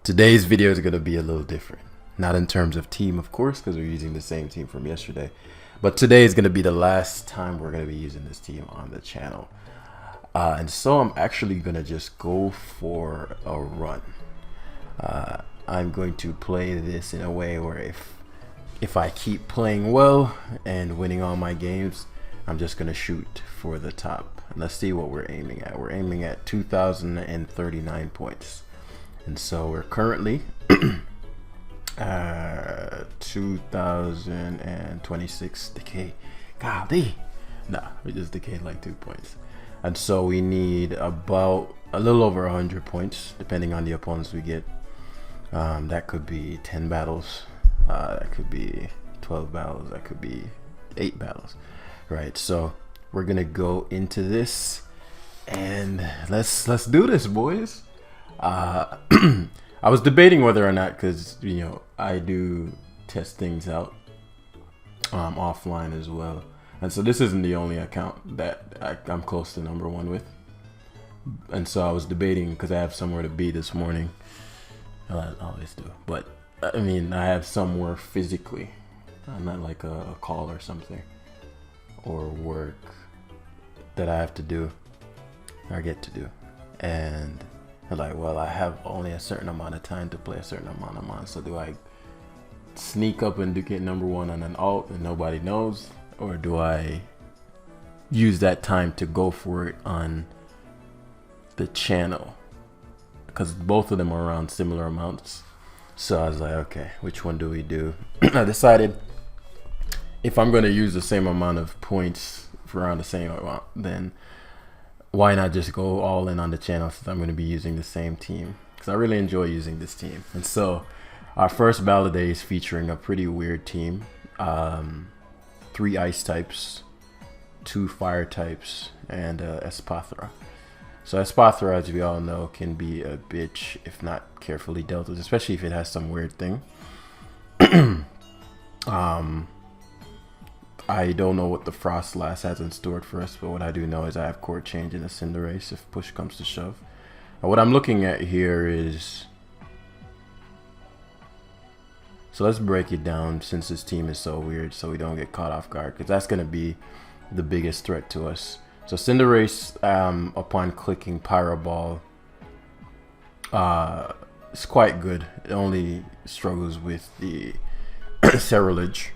Today's video is going to be a little different. Not in terms of team, of course, because we're using the same team from yesterday. But today is going to be the last time we're going to be using this team on the channel. And so I'm actually going to just go for a run. I'm going to play this in a way where if I keep playing well and winning all my games, I'm just going to shoot for the top. And let's see what we're aiming at. We're aiming at 2,039 points. And so we're currently 2026 decay. Golly. Nah, we just decayed like 2 points. And so we need about a little over 100 points, depending on the opponents we get. That could be 10 battles. That could be 12 battles. That could be 8 battles. Right, so we're gonna go into this and let's do this, boys. I was debating whether or not, because I do test things out offline as well, and so this isn't the only account that I'm close to #1 with, and so I was debating because I have somewhere to be this morning. I always do, but I mean I have somewhere physically, not like a call or something or work that I have to do or get to do, and like, well, I have only a certain amount of time to play a certain amount of months. So do I sneak up and get #1 on an alt and nobody knows, or do I use that time to go for it on the channel? Because both of them are around similar amounts. So I was like, okay, which one do we do? I decided if I'm going to use the same amount of points for around the same amount, then why not just go all in on the channel, since I'm going to be using the same team, because I really enjoy using this team. And so our first battle today is featuring a pretty weird team. 3 ice types, 2 fire types, and Espathra. So Espathra, as we all know, can be a bitch if not carefully dealt with, especially if it has some weird thing. I don't know what the Frost Last has in store for us, but what I do know is I have court change in a Cinderace if push comes to shove. What I'm looking at here is, so let's break it down since this team is so weird, so we don't get caught off guard, because that's going to be the biggest threat to us. So Cinderace, upon clicking Pyro Ball, is quite good. It only struggles with the Cerulege.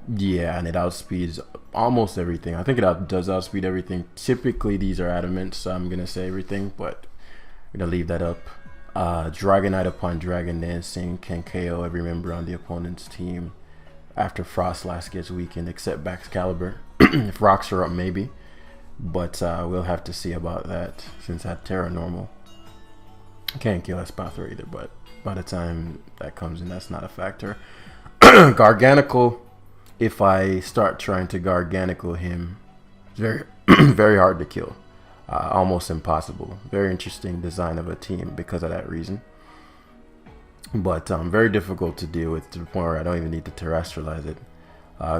Yeah, and it outspeeds almost everything. I think it does outspeed everything. Typically these are adamant, so I'm gonna say everything, but we're gonna leave that up. Dragonite upon Dragon Dancing can KO every member on the opponent's team after Frostlass gets weakened, except Baxcalibur. If rocks are up, maybe, but we'll have to see about that, since that Terra Normal can't kill Espathra either, but by the time that comes in, that's not a factor. Garganical, if I start trying to Garganical him, it's very very hard to kill, almost impossible. Very interesting design of a team because of that reason, but very difficult to deal with, to the point where I don't even need to terrestrialize it.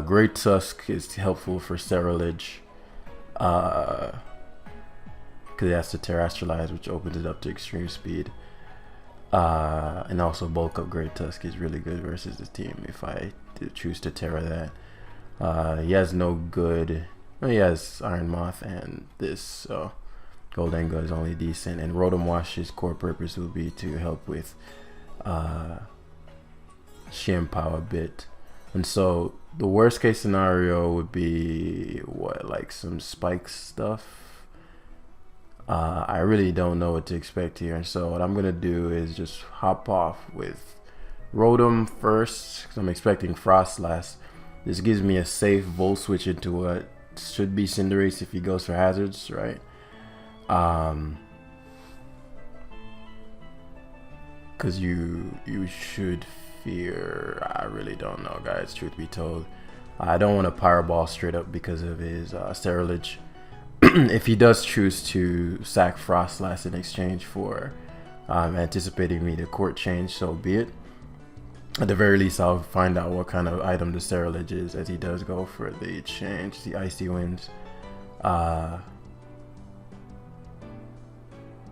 Great Tusk is helpful for Cerulege, because it has to terrestrialize, which opens it up to extreme speed. And also bulk up Great Tusk is really good versus the team if I choose to Terra that. He has no good, well, he has Iron Moth and this, so Goldengo is only decent, and Rotom Wash's core purpose will be to help with Shimpow a bit. And so the worst case scenario would be what, like some spike stuff. I really don't know what to expect here, and so what I'm gonna do is just hop off with Rotom first, because I'm expecting Frostlass. This gives me a safe Volt Switch into what should be Cinderace if he goes for hazards, right? Because you should fear, I really don't know, guys, truth be told. I don't want to Pyro Ball straight up because of his Cerulege. If he does choose to sack Frostlass in exchange for anticipating me to court change, so be it. At the very least, I'll find out what kind of item the Cerulege is as he does go for the change, the Icy Winds.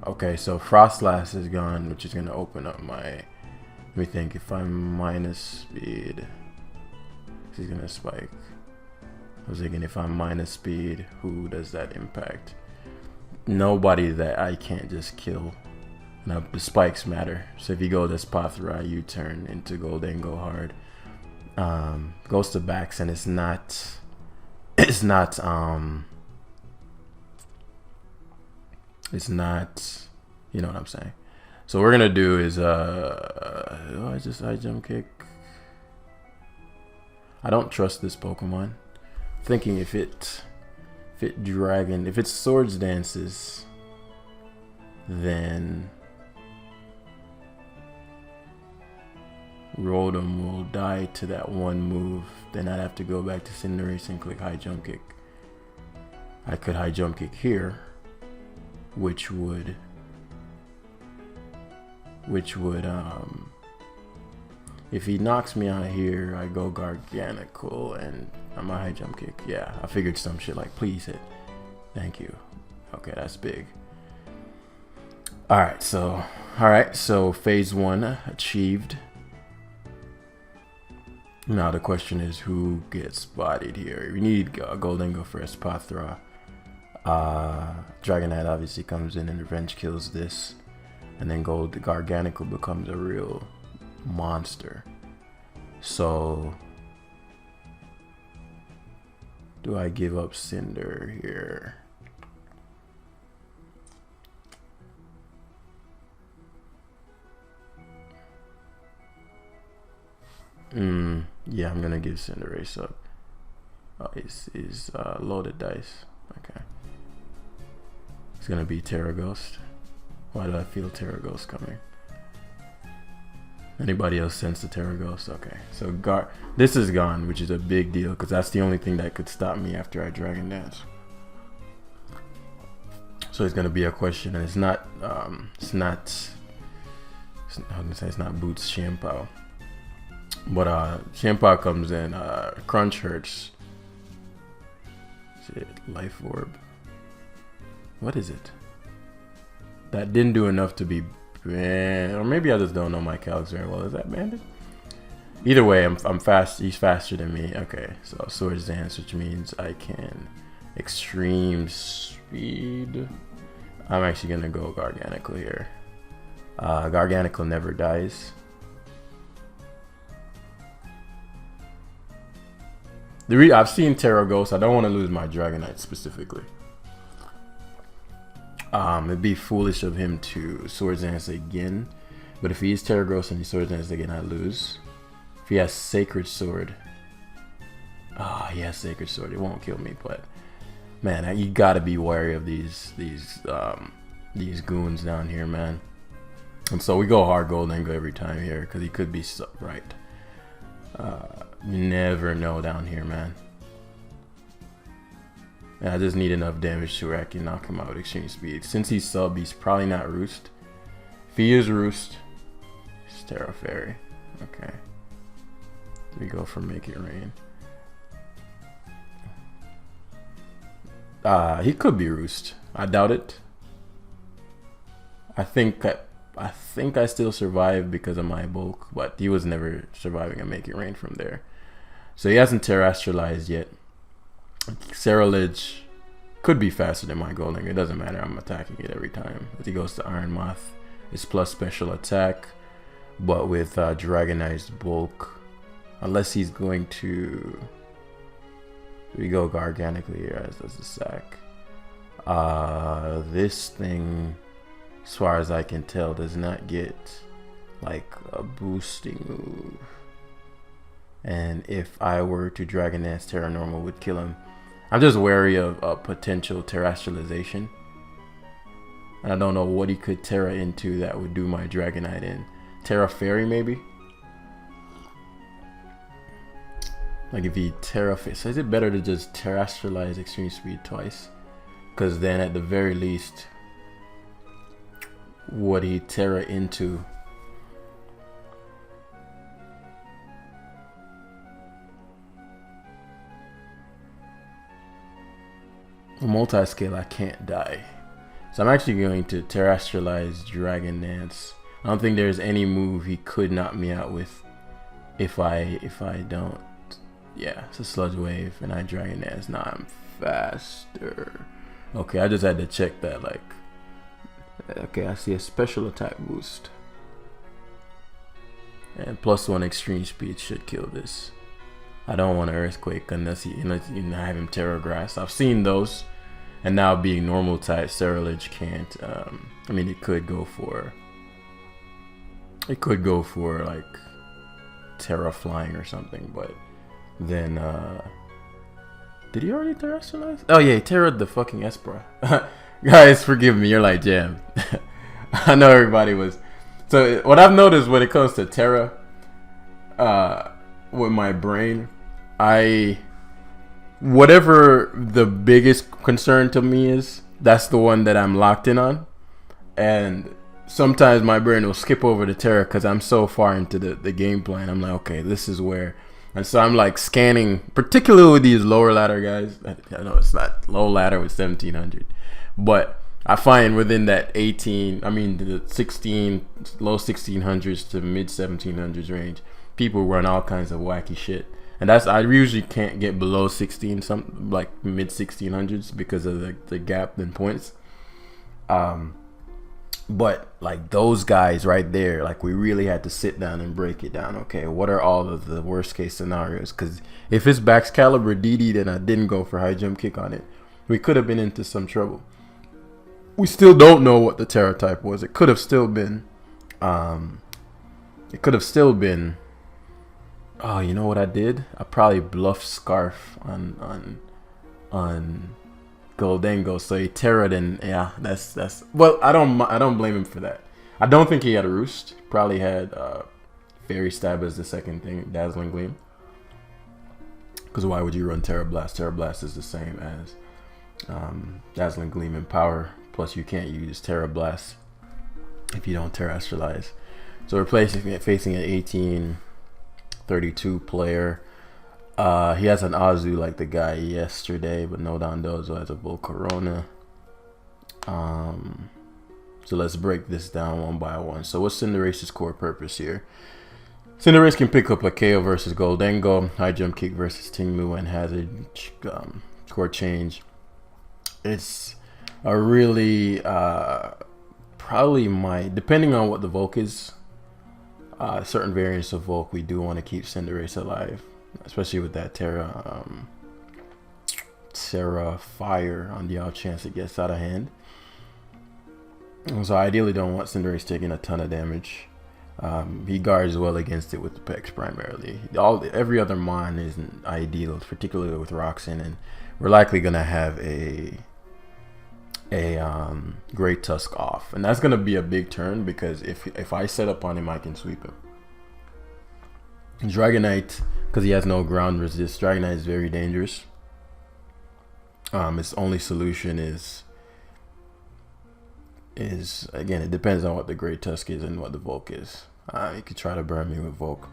Okay, so Frostlass is gone, which is gonna open up my. Let me think. If I'm minus speed, he's gonna spike. I was thinking if I'm minus speed, who does that impact? Nobody that I can't just kill. Now the spikes matter. So if you go this Pathra, you turn into Golden Go hard. Goes to backs and it's not. It's not. It's not. You know what I'm saying. So what we're gonna do is I just high jump kick. I don't trust this Pokemon. Thinking if it dragon, if it swords dances, then Rotom will die to that one move. Then I'd have to go back to Cinderace and click high jump kick. I could high jump kick here, which would if he knocks me out here, I go Garganical and I'm a high jump kick. Yeah, I figured some shit like please hit. Thank you. Okay, that's big. Alright, so phase 1 achieved. Now the question is who gets bodied here. We need Goldengo first, Pathra. Dragonite obviously comes in and revenge kills this. And then Garganical becomes a real monster. So do I give up Cinder here? Yeah, I'm gonna give Cinderace up. Oh, is loaded dice. Okay. It's gonna be Terra Ghost. Why do I feel Terra Ghost coming? Anybody else sense the Terra Ghost? Okay, so this is gone, which is a big deal because that's the only thing that could stop me after I Dragon Dance. So it's gonna be a question, and it's not Boots Shampoo, but Shampoo comes in. Crunch hurts. Shit, Life Orb. What is it? That didn't do enough to be banned, or maybe I just don't know my calcs very well. Is that banded? Either way, I'm fast. He's faster than me. Okay, so Swords Dance, which means I can extreme speed. I'm actually gonna go Garganical here. Garganical never dies. I've seen Terra Ghost. I don't want to lose my Dragonite specifically. It'd be foolish of him to Swords Dance again, but if he is Terra Ghost and he Swords Dance again, I lose. If he has Sacred Sword, he has Sacred Sword. It won't kill me, but man, you gotta be wary of these goons down here, man. And so we go hard Goldengo every time here because he could be right. You never know down here, man. And I just need enough damage to where I can knock him out with extreme speed. Since he's sub, he's probably not Roost. If he is Roost, it's Terra Fairy. Okay. We go for Make It Rain. He could be Roost. I doubt it. I think I still survived because of my bulk, but he was never surviving a Make It Rain from there. So he hasn't terrestrialized yet. Cerulege could be faster than my Goldengo. It doesn't matter. I'm attacking it every time. As he goes to Iron Moth, it's plus special attack, but with Dragonite's bulk, unless he's going to. We go Garganically here as does the sack. This thing, as far as I can tell, does not get like a boosting move. And if I were to Dragon Dance, Terra Normal would kill him. I'm just wary of potential terrestrialization. And I don't know what he could Terra into that would do my Dragonite in. Terra Fairy maybe? Like if he Terra Fairy. So is it better to just terrestrialize Extreme Speed twice? Because then at the very least, what he Terra into. Multi-scale, I can't die. So I'm actually going to terrestrialize Dragon Dance. I don't think there's any move he could knock me out with if I don't. Yeah, it's a Sludge Wave and I Dragon Dance. Now I'm faster. Okay, I just had to check that. Like, okay, I see a special attack boost. And +1 extreme speed should kill this. I don't want an Earthquake unless you have him Terra Grass. I've seen those. And now being normal type, Cerulege can't. I mean, it could go for like Terra Flying or something, but then did he already terrestrialize? Oh yeah, he terrored the fucking Espra. Guys, forgive me. You're like, Jam. I know everybody was. So what I've noticed when it comes to Terra, with my brain, whatever the biggest concern to me is, that's the one that I'm locked in on. And sometimes my brain will skip over the Terra because I'm so far into the game plan. I'm like, okay, this is where. And so I'm like scanning, particularly with these lower ladder guys. I know it's not low ladder with 1700, but I find within that 18, I mean the 16, low 1600s to mid 1700s range, people run all kinds of wacky shit. And I usually can't get below 16, something like mid 1600s because of the gap in points. But like those guys right there, like we really had to sit down and break it down. Okay, what are all of the worst case scenarios? Because if it's Baxcalibur DD, then I didn't go for high jump kick on it. We could have been into some trouble. We still don't know what the Terra type was. It could have still been. Oh, you know what I did? I probably bluffed Scarf on Goldengo, so he terrored, and yeah, that's well, I don't blame him for that. I don't think he had a Roost. Probably had Fairy Stab as the second thing, Dazzling Gleam. Because why would you run Terra Blast? Terra Blast is the same as Dazzling Gleam in power. Plus, you can't use Terra Blast if you don't terrestrialize. So we're facing an 1832 player. He has an Azu like the guy yesterday, but no Dondozo has a Volcarona. So let's break this down one by one. So what's Cinderace's core purpose here? Cinderace can pick up a KO versus Goldengo, high jump kick versus Tingmu, and has a core change. It's a really probably depending on what the Volk is. Certain variants of Volk, we do want to keep Cinderace alive, especially with that Terra Fire on the off chance it gets out of hand. So I ideally don't want Cinderace taking a ton of damage. He guards well against it with the Pex primarily. Every other Mon isn't ideal, particularly with Roxanne, and we're likely gonna have a Great Tusk off, and that's gonna be a big turn because if I set up on him, I can sweep him. Dragonite, because he has no ground resist, Dragonite is very dangerous. Its only solution is again, it depends on what the Great Tusk is and what the Volk is. He could try to burn me with Volk,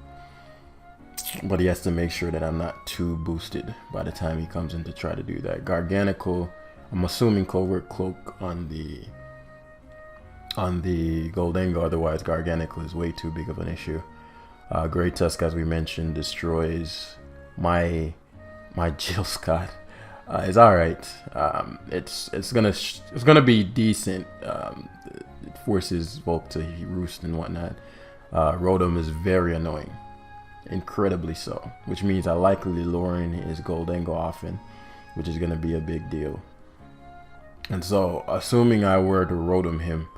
but he has to make sure that I'm not too boosted by the time he comes in to try to do that. Garganical, I'm assuming Covert Cloak on the Goldengo, otherwise Garganical is way too big of an issue. Great Tusk, as we mentioned, destroys my Jill Scott. Is all right. It's gonna be decent. It forces Volk to roost and whatnot. Rotom is very annoying, incredibly so, which means I likely luring his Goldengo often, which is gonna be a big deal. And so, assuming I were to Rotom him,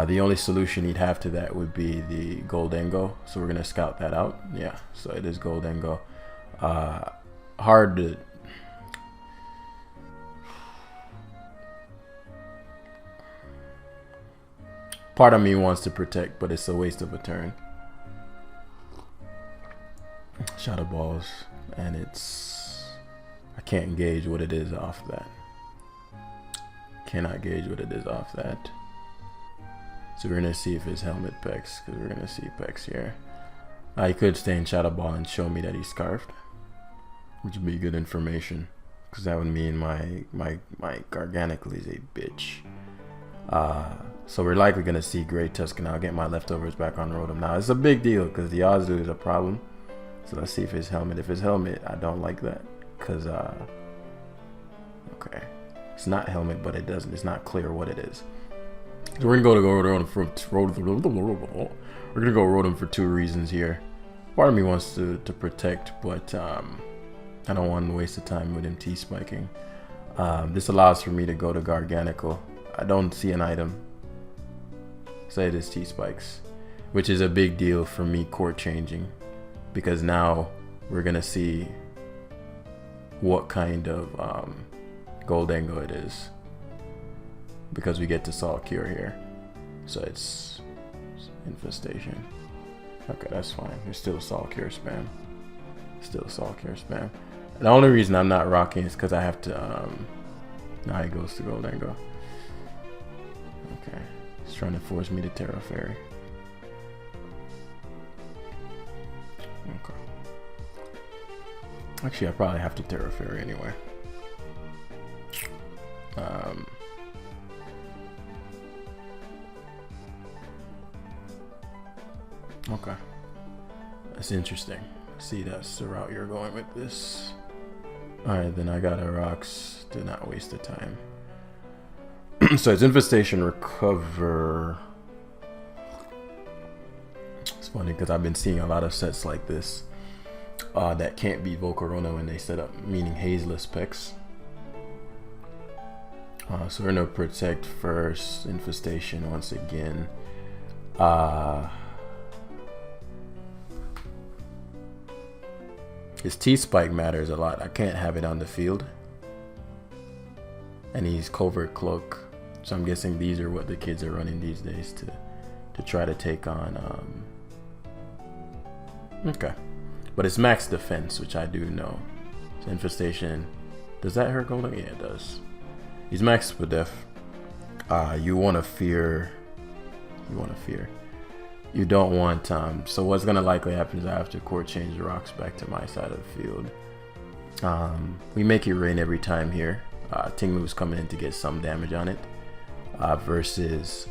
the only solution he'd have to that would be the Goldengo. So we're gonna scout that out. Yeah, so it is Goldengo. Hard to. Part of me wants to protect, but it's a waste of a turn. Shadow Balls, and I can't gauge what it is off that. Cannot gauge what it is off that. So we're gonna see if it's Helmet Pex, because we're gonna see Pex here. He could stay in Shadow Ball and show me that he's Scarfed, which would be good information, because that would mean my Garganical is a bitch. So we're likely going to see Great Tusk, and I'll get my leftovers back on Rotom. Now, it's a big deal because the Ozu is a problem. So let's see if his helmet. If his helmet, I don't like that. Because, okay. It's not helmet, but it's not clear what it is. So we're going to go to Rotom for 2 reasons here. Part of me wants to protect, but I don't want to waste the time with him T-spiking. This allows for me to go to Garganical. I don't see an item. Say it is T-spikes, which is a big deal for me court changing, because now we're gonna see what kind of Goldengo it is, because we get to Salt Cure here. So it's Infestation. Okay, that's fine. There's still Salt Cure spam. Still Salt Cure spam. The only reason I'm not rocking is because I have to now he goes to Goldengo. Okay. He's trying to force me to Terra Fairy. Okay. Actually, I probably have to Terra Fairy anyway. Okay. That's interesting. See, that's the route you're going with this. Alright, then I got a rocks. Do not waste the time. So it's Infestation, Recover. It's funny because I've been seeing a lot of sets like this that can't beat Volcarona when they set up, meaning Hazeless picks. So we're gonna Protect first, Infestation once again. His T-Spike matters a lot. I can't have it on the field. And he's Covert Cloak. So I'm guessing these are what the kids are running these days to try to take on. Okay. But it's max defense, which I do know. So Infestation. Does that hurt Golden? Yeah, it does. He's max for def. You want to fear. You don't want, so what's going to likely happen is I have to court change the rocks back to my side of the field. We make it rain every time here. Tinglu's coming in to get some damage on it. Versus,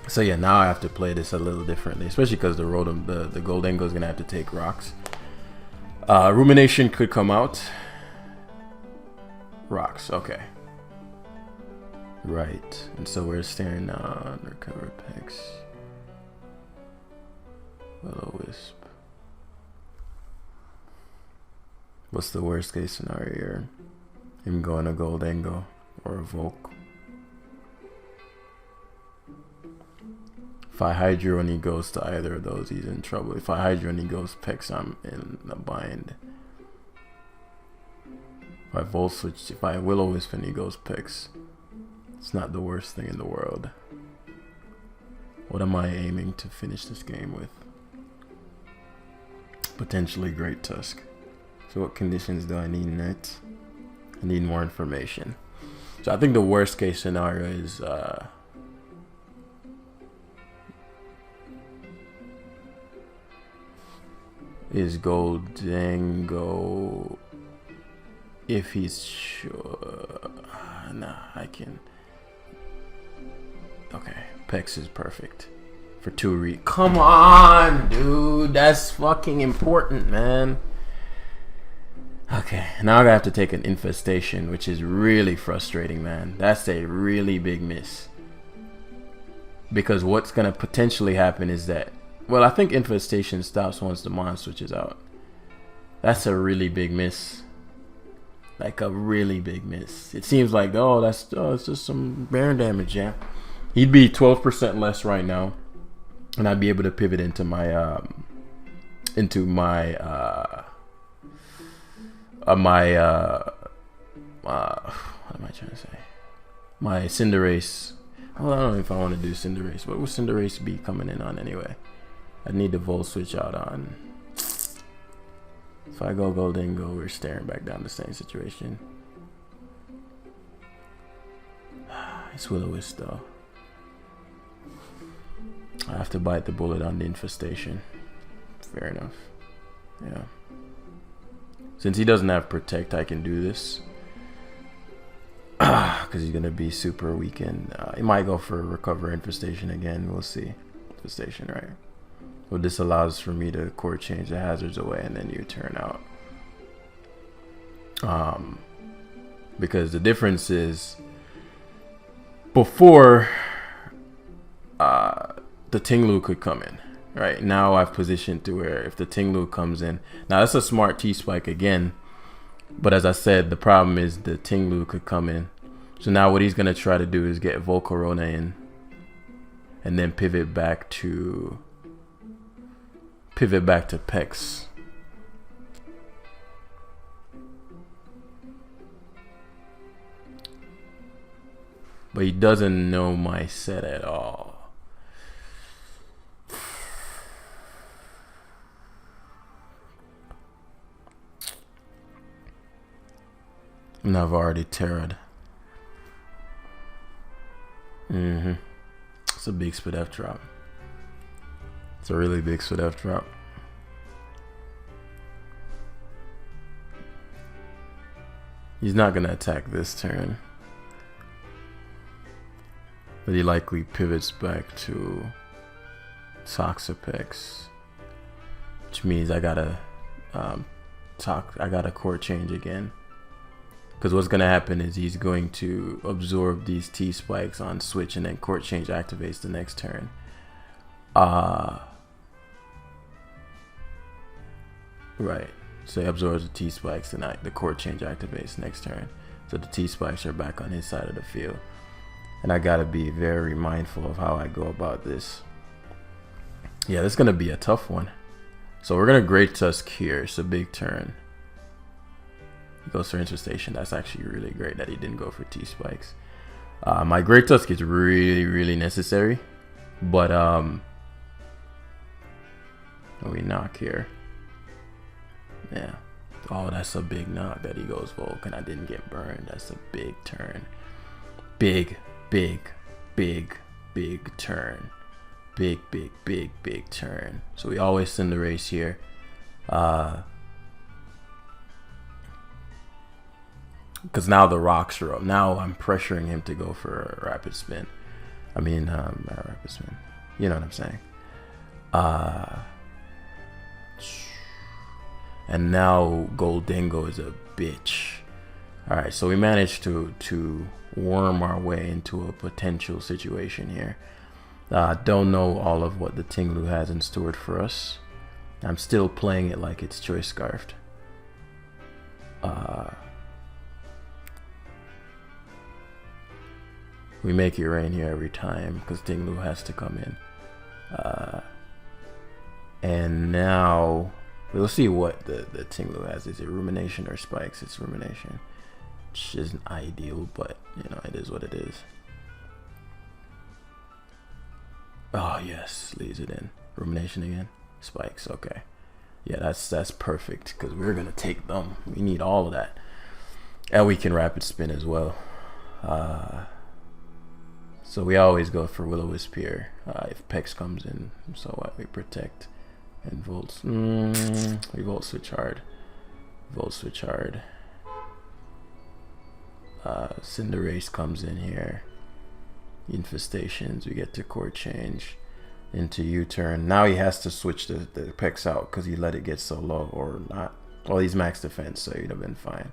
so yeah, now I have to play this a little differently, especially because the Rotom, the Goldengo is going to have to take rocks. Rumination could come out. Rocks, okay. Right, and so we're staring on Recover picks. Will-O-Wisp. What's the worst case scenario here? Him going to Goldengo or a Volk. If I Hydro and he goes to either of those, he's in trouble. If I Hydro and he goes Pex, I'm in a bind. If I Volt Switch, if I Will-O-Wisp and he goes Pex, it's not the worst thing in the world. What am I aiming to finish this game with? Potentially Great Tusk. So what conditions do I need next? I need more information. So I think the worst case scenario is Goldengo if he's sure. Nah, I can. Okay, Pex is perfect. For 2 come on, dude. That's fucking important, man. Okay, now I have to take an Infestation, which is really frustrating, man. That's a really big miss. Because what's going to potentially happen is that, well, I think Infestation stops once the Mon switches out. That's a really big miss. Like a really big miss. It seems like, it's just some Baron damage, yeah. He'd be 12% less right now. And I'd be able to pivot into my what am I trying to say? My Cinderace. Well, I don't know if I want to do Cinderace. What would Cinderace be coming in on anyway? I'd need the Volt Switch out on. If I go Goldengo, we're staring back down the same situation. It's Will-O-Wisp though. I have to bite the bullet on the Infestation. Fair enough. Yeah. Since he doesn't have Protect, I can do this. because he's gonna be super weakened. He might go for Recover Infestation again. We'll see. Infestation, right? Well, this allows for me to core change the hazards away and then you turn out. Because the difference is before the Tinglu could come in. Right now I've positioned to where if the Tinglu comes in, now that's a smart T-Spike again, but as I said, the problem is the Tinglu could come in. So now what he's gonna try to do is get Volcarona in and then pivot back to Pex. But he doesn't know my set at all. And I've already terrored. It's a big split F drop. It's a really big split F drop. He's not gonna attack this turn, but he likely pivots back to Toxapex, which means I gotta core change again. Because what's going to happen is he's going to absorb these T-Spikes on switch and then court change activates the next turn. Right. So he absorbs the T-Spikes and the court change activates next turn. So the T-Spikes are back on his side of the field. And I got to be very mindful of how I go about this. Yeah, this is going to be a tough one. So we're going to Great Tusk here. It's a big turn. He goes for Infestation. That's actually really great that he didn't go for T-Spikes. My Great Tusk is really, really necessary. But we knock here. Yeah. Oh, that's a big knock that he goes Volk and I didn't get burned. That's a big turn. Big, big, big, big turn. Big, big, big, big turn. So we always send the race here. Because now the rocks are up. Now I'm pressuring him to go for a rapid spin. I mean, rapid spin. You know what I'm saying? And now Goldengo is a bitch. Alright, so we managed to worm our way into a potential situation here. Don't know all of what the Tinglu has in store for us. I'm still playing it like it's Choice Scarfed. We make it rain here every time because Tinglu has to come in. And now we'll see what the Tinglu has. Is it Rumination or Spikes? It's Rumination, which isn't ideal, but you know, it is what it is. Oh yes, leaves it in. Rumination again. Spikes, okay. Yeah, that's perfect because we're gonna take them. We need all of that. And we can rapid spin as well. So we always go for Will-O-Wisp here. If Pex comes in, so what? We protect and Volt. We Volt Switch hard. Volt Switch hard. Cinderace comes in here. Infestations. We get to core change into U-turn. Now he has to switch the Pex out because he let it get so low or not. Well, he's max defense, so he'd have been fine.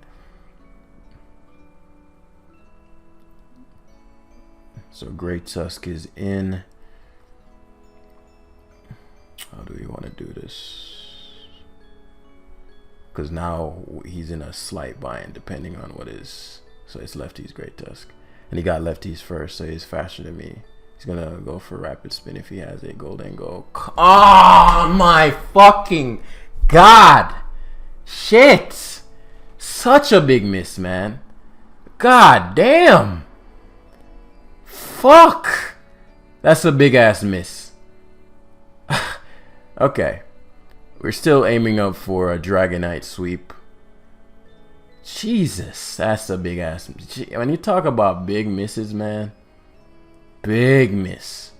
So Great Tusk is in. How do we want to do this? Because now he's in a slight bind depending on what is. So it's lefty's Great Tusk. And he got lefties first, so he's faster than me. He's going to go for rapid spin if he has a Goldengo. Oh my fucking God. Shit. Such a big miss, man. God damn. Fuck! That's a big ass miss. Okay. We're still aiming up for a Dragonite sweep. Jesus, that's a big ass miss. When you talk about big misses, man. Big miss.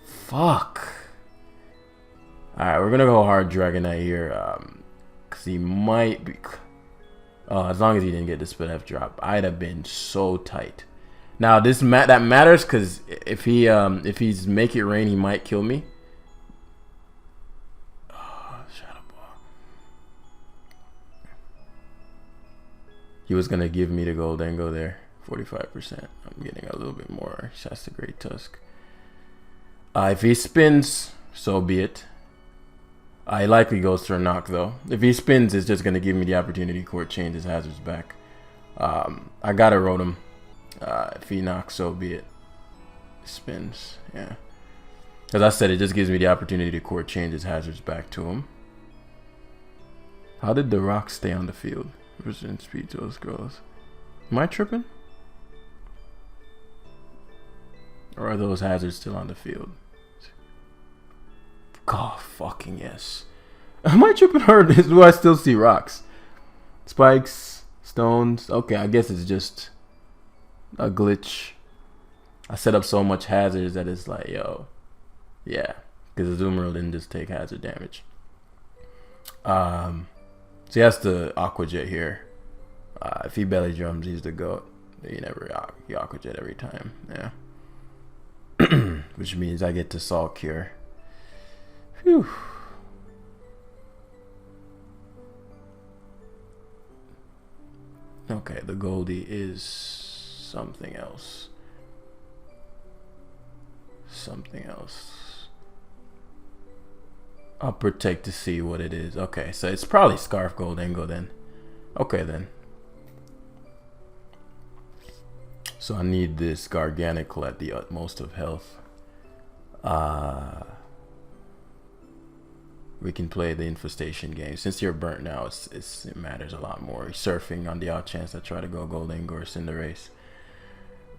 Fuck. Alright, we're gonna go hard Dragonite here. Cause he might be. As long as he didn't get the split F drop, I'd have been so tight. Now this that matters because if he's make it rain, he might kill me. Oh, Shadow Ball. He was gonna give me the Goldengo there, 45%. I'm getting a little bit more. That's the Great Tusk. If he spins, so be it. He likely goes for a knock though. If he spins, it's just gonna give me the opportunity to court change his hazards back. I gotta road him. If he knocks, so be it. Spins, yeah. As I said, it just gives me the opportunity to court change his hazards back to him. How did the rock stay on the field? Resistance speed to those girls. Am I tripping? Or are those hazards still on the field? God fucking yes. Am I tripping or do I still see rocks? Spikes, stones. Okay, I guess it's just a glitch. I set up so much hazards that it's like, yo, yeah, because the Azumarill didn't just take hazard damage. So he has the Aqua Jet here. If he belly drums, he's the GOAT. He Aqua Jet every time, yeah. Which means I get to Salt Cure. Phew. Okay, the Goldie is something else. Something else. I'll protect to see what it is. Okay, so it's probably Scarf Goldengo then. Okay then. So I need this Garganicle at the utmost of health. We can play the infestation game. Since you're burnt now, it matters a lot more. Surfing on the odd chance I try to go Goldengo or Cinderace,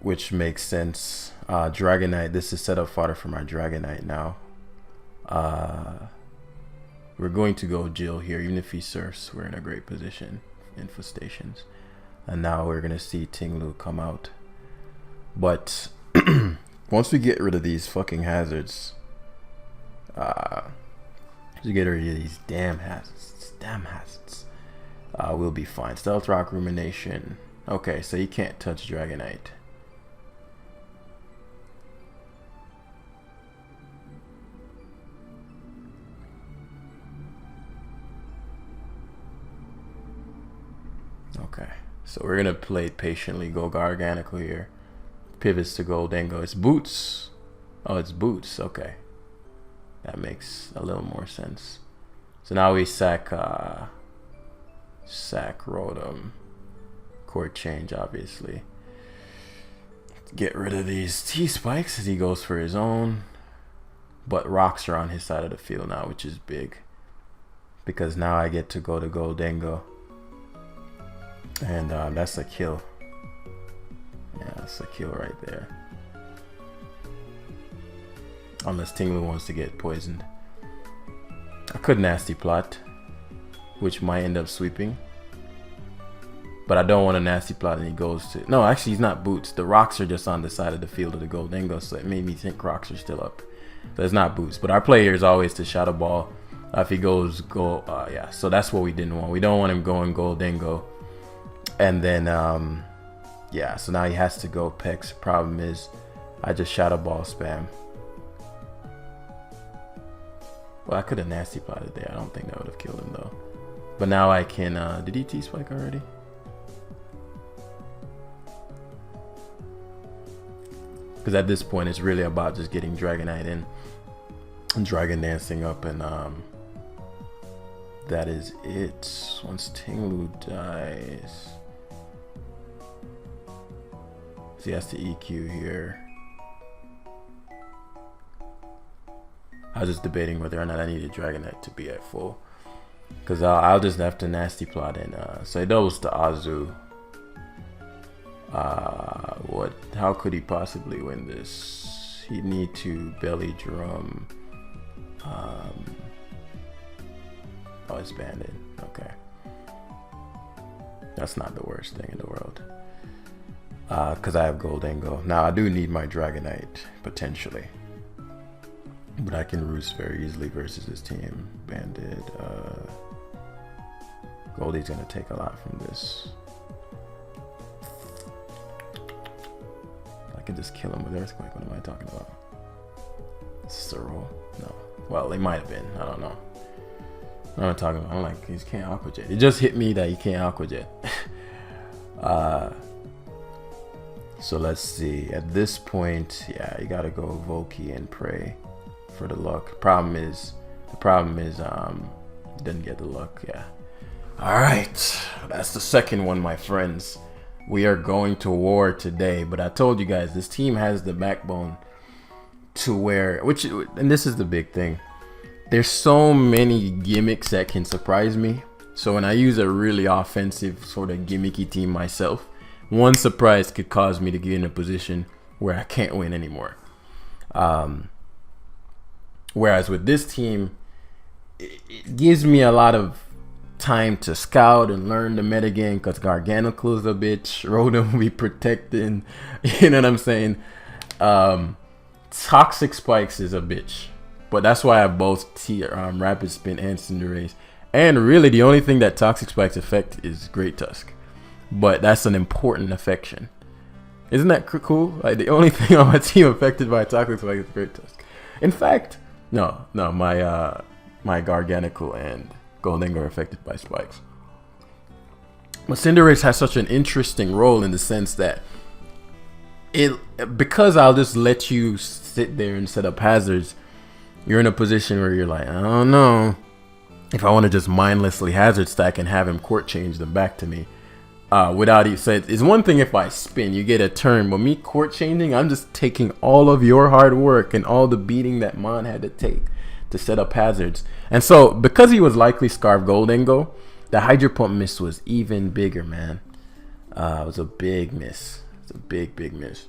which makes sense. Dragonite, this is set up fodder for my Dragonite now. We're going to go Jill here. Even if he surfs, we're in a great position. Infestations. And now we're going to see Tinglu come out. But once we get rid of these fucking hazards, to get rid of these damn hazards, we'll be fine. Stealth Rock, Rumination. Okay, so you can't touch Dragonite. Okay, so we're gonna play patiently. Go Garganicle here. Pivots to Goldengo. It's Boots. Oh, it's Boots. Okay. That makes a little more sense. So now we sack Rotom. Court change, obviously. Get rid of these T-Spikes as he goes for his own. But rocks are on his side of the field now, which is big. Because now I get to go to Goldengo. And that's a kill. Yeah, that's a kill right there. Unless Tinglu wants to get poisoned. I could Nasty Plot, which might end up sweeping. But I don't want a Nasty Plot and he goes to... No, actually he's not Boots. The rocks are just on the side of the field of the Goldengo, so it made me think rocks are still up. So it's not Boots. But our play here is always to Shadow Ball. If he goes yeah, so that's what we didn't want. We don't want him going Goldengo. And then, yeah, so now he has to go Pex. Problem is, I just Shadow Ball spam. Well, I could have Nasty Plotted there. I don't think that would have killed him, though. But now I can, did he T-Spike already? Because at this point, it's really about just getting Dragonite in. And Dragon Dancing up, and that is it. Once Tinglu dies... So he has to EQ here. I was just debating whether or not I needed Dragonite to be at full. Because I'll just have to Nasty Plot in. So it goes to Azu. How could he possibly win this? He'd need to Belly Drum. Oh, it's Banded. Okay. That's not the worst thing in the world. Because I have Goldengo. Now I do need my Dragonite, potentially. But I can roost very easily versus this team. Banded. Goldie's gonna take a lot from this. I could just kill him with Earthquake. What am I talking about? Cyril? No. Well, they might have been. I don't know. What am I talking about? I'm like, he can't Aqua Jet. It just hit me that he can't Aqua Jet. So let's see. At this point, yeah, you gotta go Volkey and pray for the luck. The problem is, didn't get the luck. Yeah. All right, that's the second one, my friends. We are going to war today, but I told you guys this team has the backbone to where, and this is the big thing. There's so many gimmicks that can surprise me. So when I use a really offensive sort of gimmicky team myself, one surprise could cause me to get in a position where I can't win anymore. Whereas with this team, it gives me a lot of time to scout and learn the metagame because Garganical is a bitch. Rotom will be protecting. You know what I'm saying? Toxic Spikes is a bitch. But that's why I have both Rapid Spin and Cinderace. And really, the only thing that Toxic Spikes affect is Great Tusk. But that's an important affection. Isn't that cool? Like, the only thing on my team affected by Toxic Spikes is Great Tusk. In fact, no, my Garganical and Golding are affected by spikes. But Cinderace has such an interesting role in the sense that because I'll just let you sit there and set up hazards, you're in a position where you're like, I don't know if I want to just mindlessly hazard stack and have him court change them back to me. Without you said, it's one thing if I spin, you get a turn, but me court changing, I'm just taking all of your hard work and all the beating that Mon had to take to set up hazards. And so because he was likely Scarf Goldengo, the Hydro Pump miss was even bigger, man. It was a big miss. It's a big miss.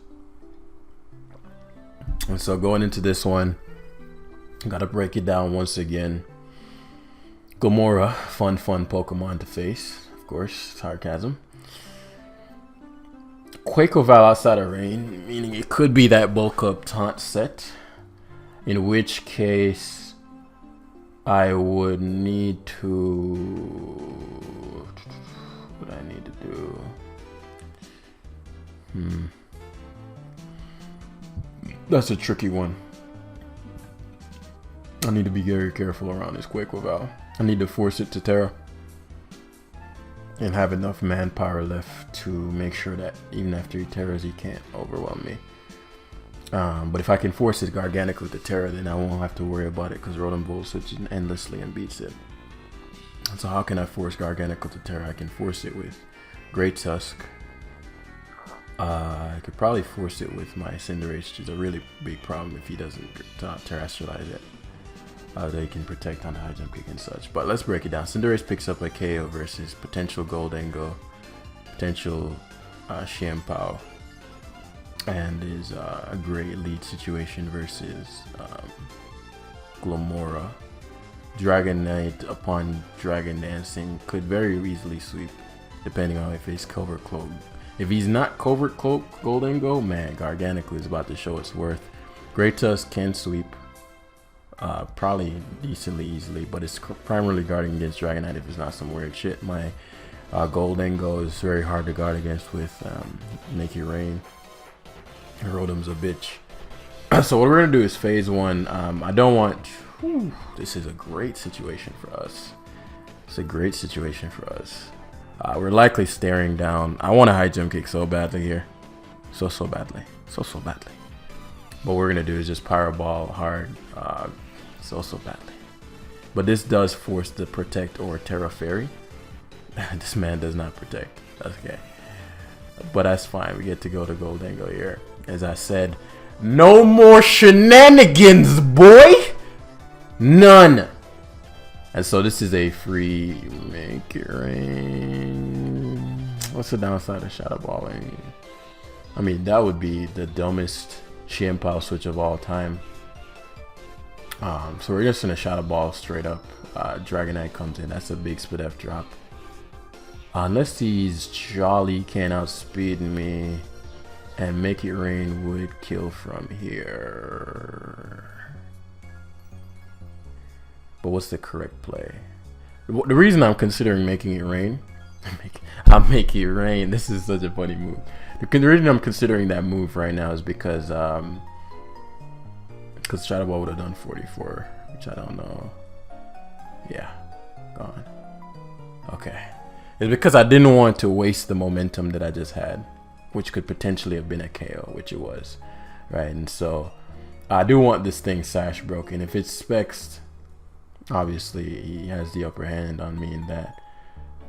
And so going into this one, gotta break it down once again. Gomora, fun Pokemon to face, of course, sarcasm. Quaco Val outside of rain, meaning it could be that bulk up taunt set, in which case I would need to, what would I need to do? That's a tricky one. I need to be very careful around this Quaco Val. I need to force it to Terra and have enough manpower left to make sure that even after he Terras, he can't overwhelm me. But if I can force his Garganical to Terra, then I won't have to worry about it because Rotom Bolt switches endlessly and beats it. So how can I force Garganical to Terra? I can force it with Great Tusk. I could probably force it with my Cinderace, which is a really big problem if he doesn't terrestrialize it. They can protect on the high jump kick and such. But let's break it down. Cinderace picks up a KO versus potential Goldengo, potential Xianpao, and is a great lead situation versus Glomora. Dragonite upon Dragon Dancing could very easily sweep, depending on if he's Covert Cloak. If he's not Covert Cloak Goldengo, man, Garganical is about to show its worth. Great Tusk can sweep. Probably decently easily, but it's primarily guarding against Dragonite if it's not some weird shit. My Goldengo is very hard to guard against with Make It Rain. Rotom's a bitch. So what we're gonna do is phase one. I don't want. This is a great situation for us. It's a great situation for us. We're likely staring down. I want a high jump kick so badly here, so badly. But what we're gonna do is just Pyro Ball hard. So badly. But this does force the Protect or Terra Fairy. This man does not protect. That's okay. But that's fine. We get to go to Goldengo here. As I said, no more shenanigans, boy! None! And so this is a free Make It Rain. What's the downside of Shadow Balling? I mean, that would be the dumbest Xianpao switch of all time. So we're just gonna Shadow Ball straight up. Dragonite comes in. That's a big split F drop. Unless he's jolly, can outspeed me, and Make It Rain would kill from here. But what's the correct play? The reason I'm considering making it rain, I'm making it rain. This is such a funny move. The reason I'm considering that move right now is because Shadow Ball would have done 44, which I don't know. Yeah, gone. Okay. It's because I didn't want to waste the momentum that I just had, which could potentially have been a KO, which it was, right? And so I do want this thing sash broken. If it's spexed, obviously he has the upper hand on me in that,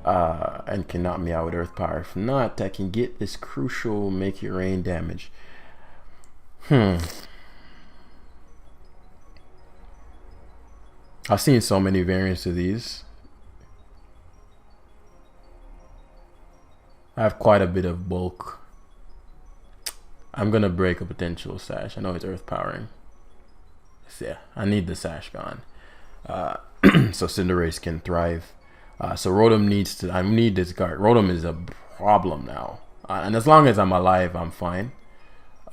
and can knock me out with Earth Power. If not, I can get this crucial make it rain damage. I've seen so many variants of these. I have quite a bit of bulk. I'm gonna break a potential sash. I know it's earth powering. So yeah, I need the sash gone. So Cinderace can thrive. So Rotom needs to. I need this guard. Rotom is a problem now, and as long as I'm alive, I'm fine.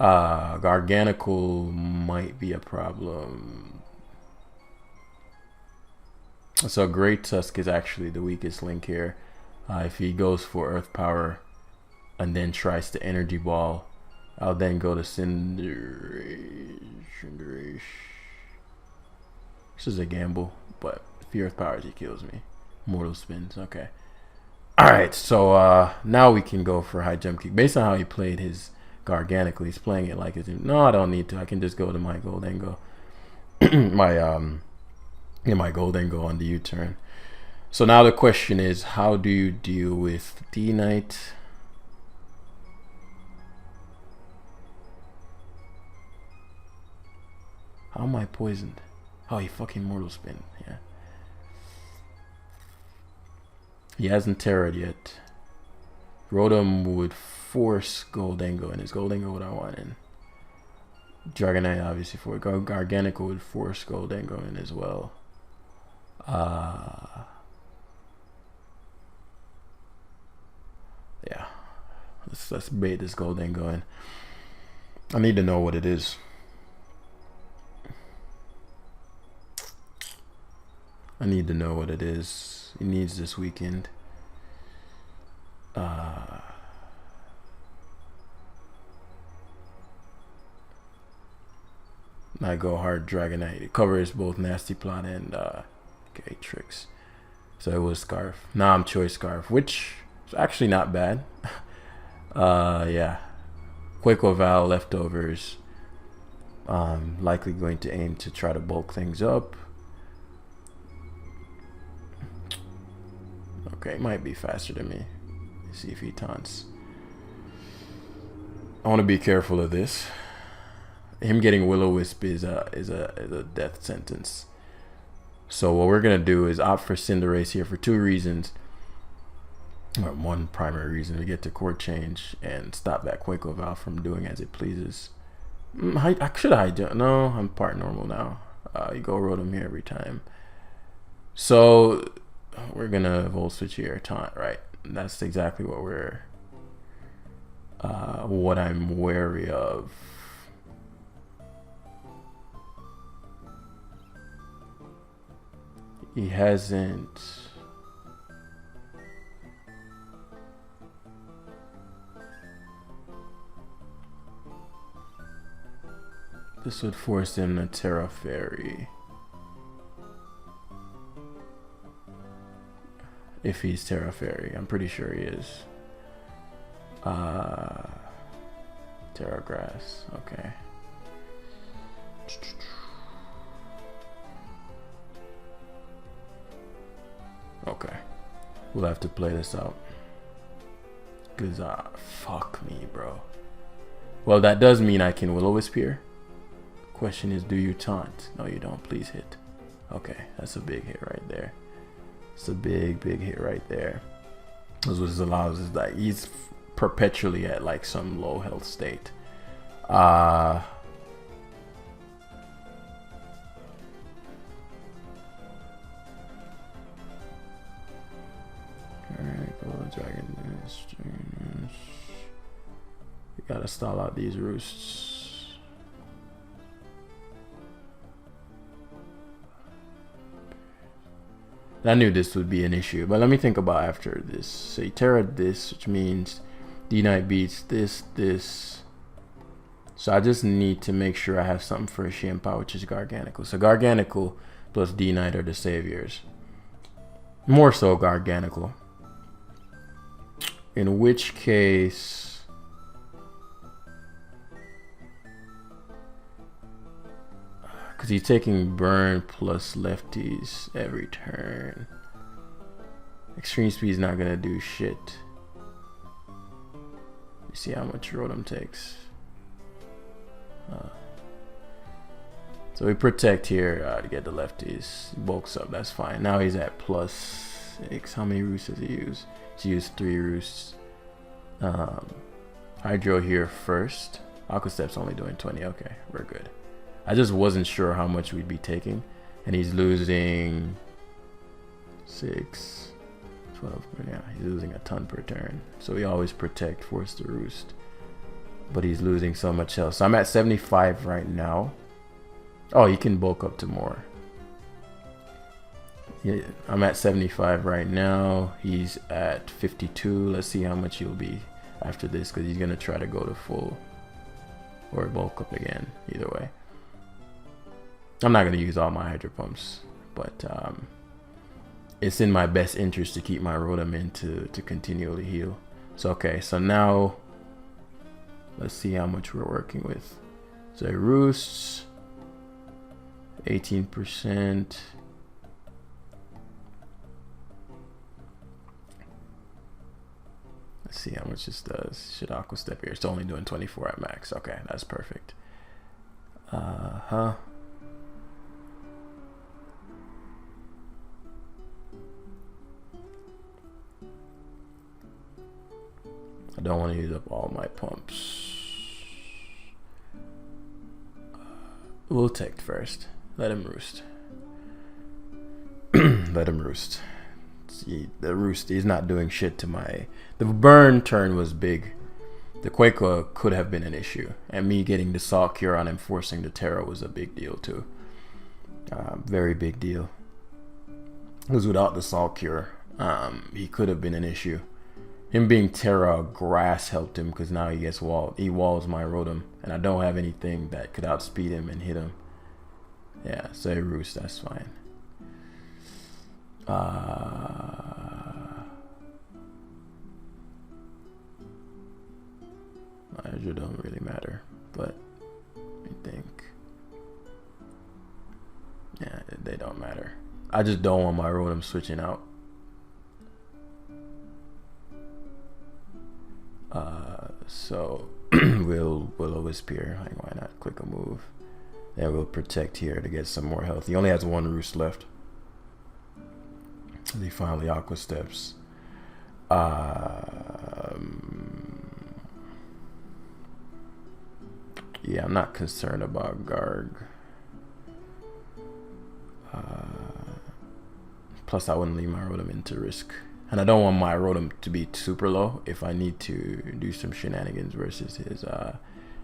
Garganical might be a problem. So Great Tusk is actually the weakest link here. If he goes for Earth Power and then tries to Energy Ball, I'll then go to Cinderace. This is a gamble, but if he Earth Powers, he kills me. Mortal Spins, okay. Alright, so now we can go for High Jump Kick. Based on how he played his Garganical, he's playing it like his... No, I don't need to. I can just go to my Goldengo. my Goldengo on the U-turn. So now the question is, how do you deal with D-Knight? How am I poisoned? Oh, he fucking Mortal Spin, yeah. He hasn't terrored yet. Rotom would force Goldengo, and his Goldengo what I want in. Dragonite obviously for Garganical would force Goldengo in as well. Yeah, let's bait this Goldengo in. I need to know what it is. I need to know what it is. He needs this weekend. I go hard Dragonite. It covers both Nasty Plot and okay, Tricks. So it was Scarf. Now I'm Choice Scarf, which is actually not bad. Yeah. Quaco Val leftovers. Likely going to aim to try to bulk things up. Okay, might be faster than me. Let's see if he taunts. I want to be careful of this. Him getting Will-O-Wisp is a death sentence. So what we're gonna do is opt for Cinderace here for two reasons. Or one primary reason: we get to court change and stop that Quaco Val from doing as it pleases. Should I do? No, I'm part normal now. You go Rotom here every time. So we're gonna Volt Switch here, taunt, right? That's exactly what we're what I'm wary of. He hasn't. This would force him to Terra Fairy. If he's Terra Fairy, I'm pretty sure he is. Terra Grass, okay. Okay, we'll have to play this out. Cause fuck me, bro. Well, that does mean I can Will-O-Wisp here. Question is, do you taunt? No, you don't. Please hit. Okay, that's a big hit right there. It's a big hit right there. That's what this allows is that he's perpetually at like some low health state. Alright, go Dragon. We gotta stall out these roosts. I knew this would be an issue, but let me think about after this. Say Terra this, which means D-Knight beats this. So I just need to make sure I have something for a Xianpao, which is Garganical. So Garganical plus D-Knight are the saviors. More so Garganical. In which case... because he's taking burn plus lefties every turn. Extreme speed's not gonna do shit. You see how much Rotom takes. So we protect here to get the lefties. He bulks up, that's fine. Now he's at +6. How many roosts does he use? He used 3 roosts. Hydro here first. Aqua Step's only doing 20. Okay, we're good. I just wasn't sure how much we'd be taking. And he's losing 6, 12. Yeah, he's losing a ton per turn. So we always protect, force the roost. But he's losing so much health. So I'm at 75 right now. Oh, he can bulk up to more. Yeah, I'm at 75 right now. He's at 52. Let's see how much he'll be after this, because he's going to try to go to full or bulk up again. Either way. I'm not going to use all my Hydro Pumps, but it's in my best interest to keep my Rotom in to continually heal. So, okay, so now let's see how much we're working with. So, it roosts 18%. Let's see how much this does. Should Aqua Step here? It's only doing 24 at max. Okay, that's perfect. I don't want to use up all my pumps. We'll take first. Let him roost. Let him roost. See, the roost, he's not doing shit to my... The burn turn was big. The Quaker could have been an issue. And me getting the Salt Cure on him, forcing the Terra was a big deal too. Very big deal. Because without the Salt Cure, he could have been an issue. Him being Terra Grass helped him, because now he gets walled. He walls my Rotom, and I don't have anything that could outspeed him and hit him. Yeah, so he roost, that's fine. Hydro don't really matter, but I think, yeah, they don't matter. I just don't want my Rotom switching out. So we'll Will-O-Wisp here. Like, why not click a move? Then we'll protect here to get some more health. He only has 1 roost left. He finally Aqua Steps. Yeah, I'm not concerned about Garg. Plus, I wouldn't leave my Rotom into risk. And I don't want my Rotom to be super low if I need to do some shenanigans versus his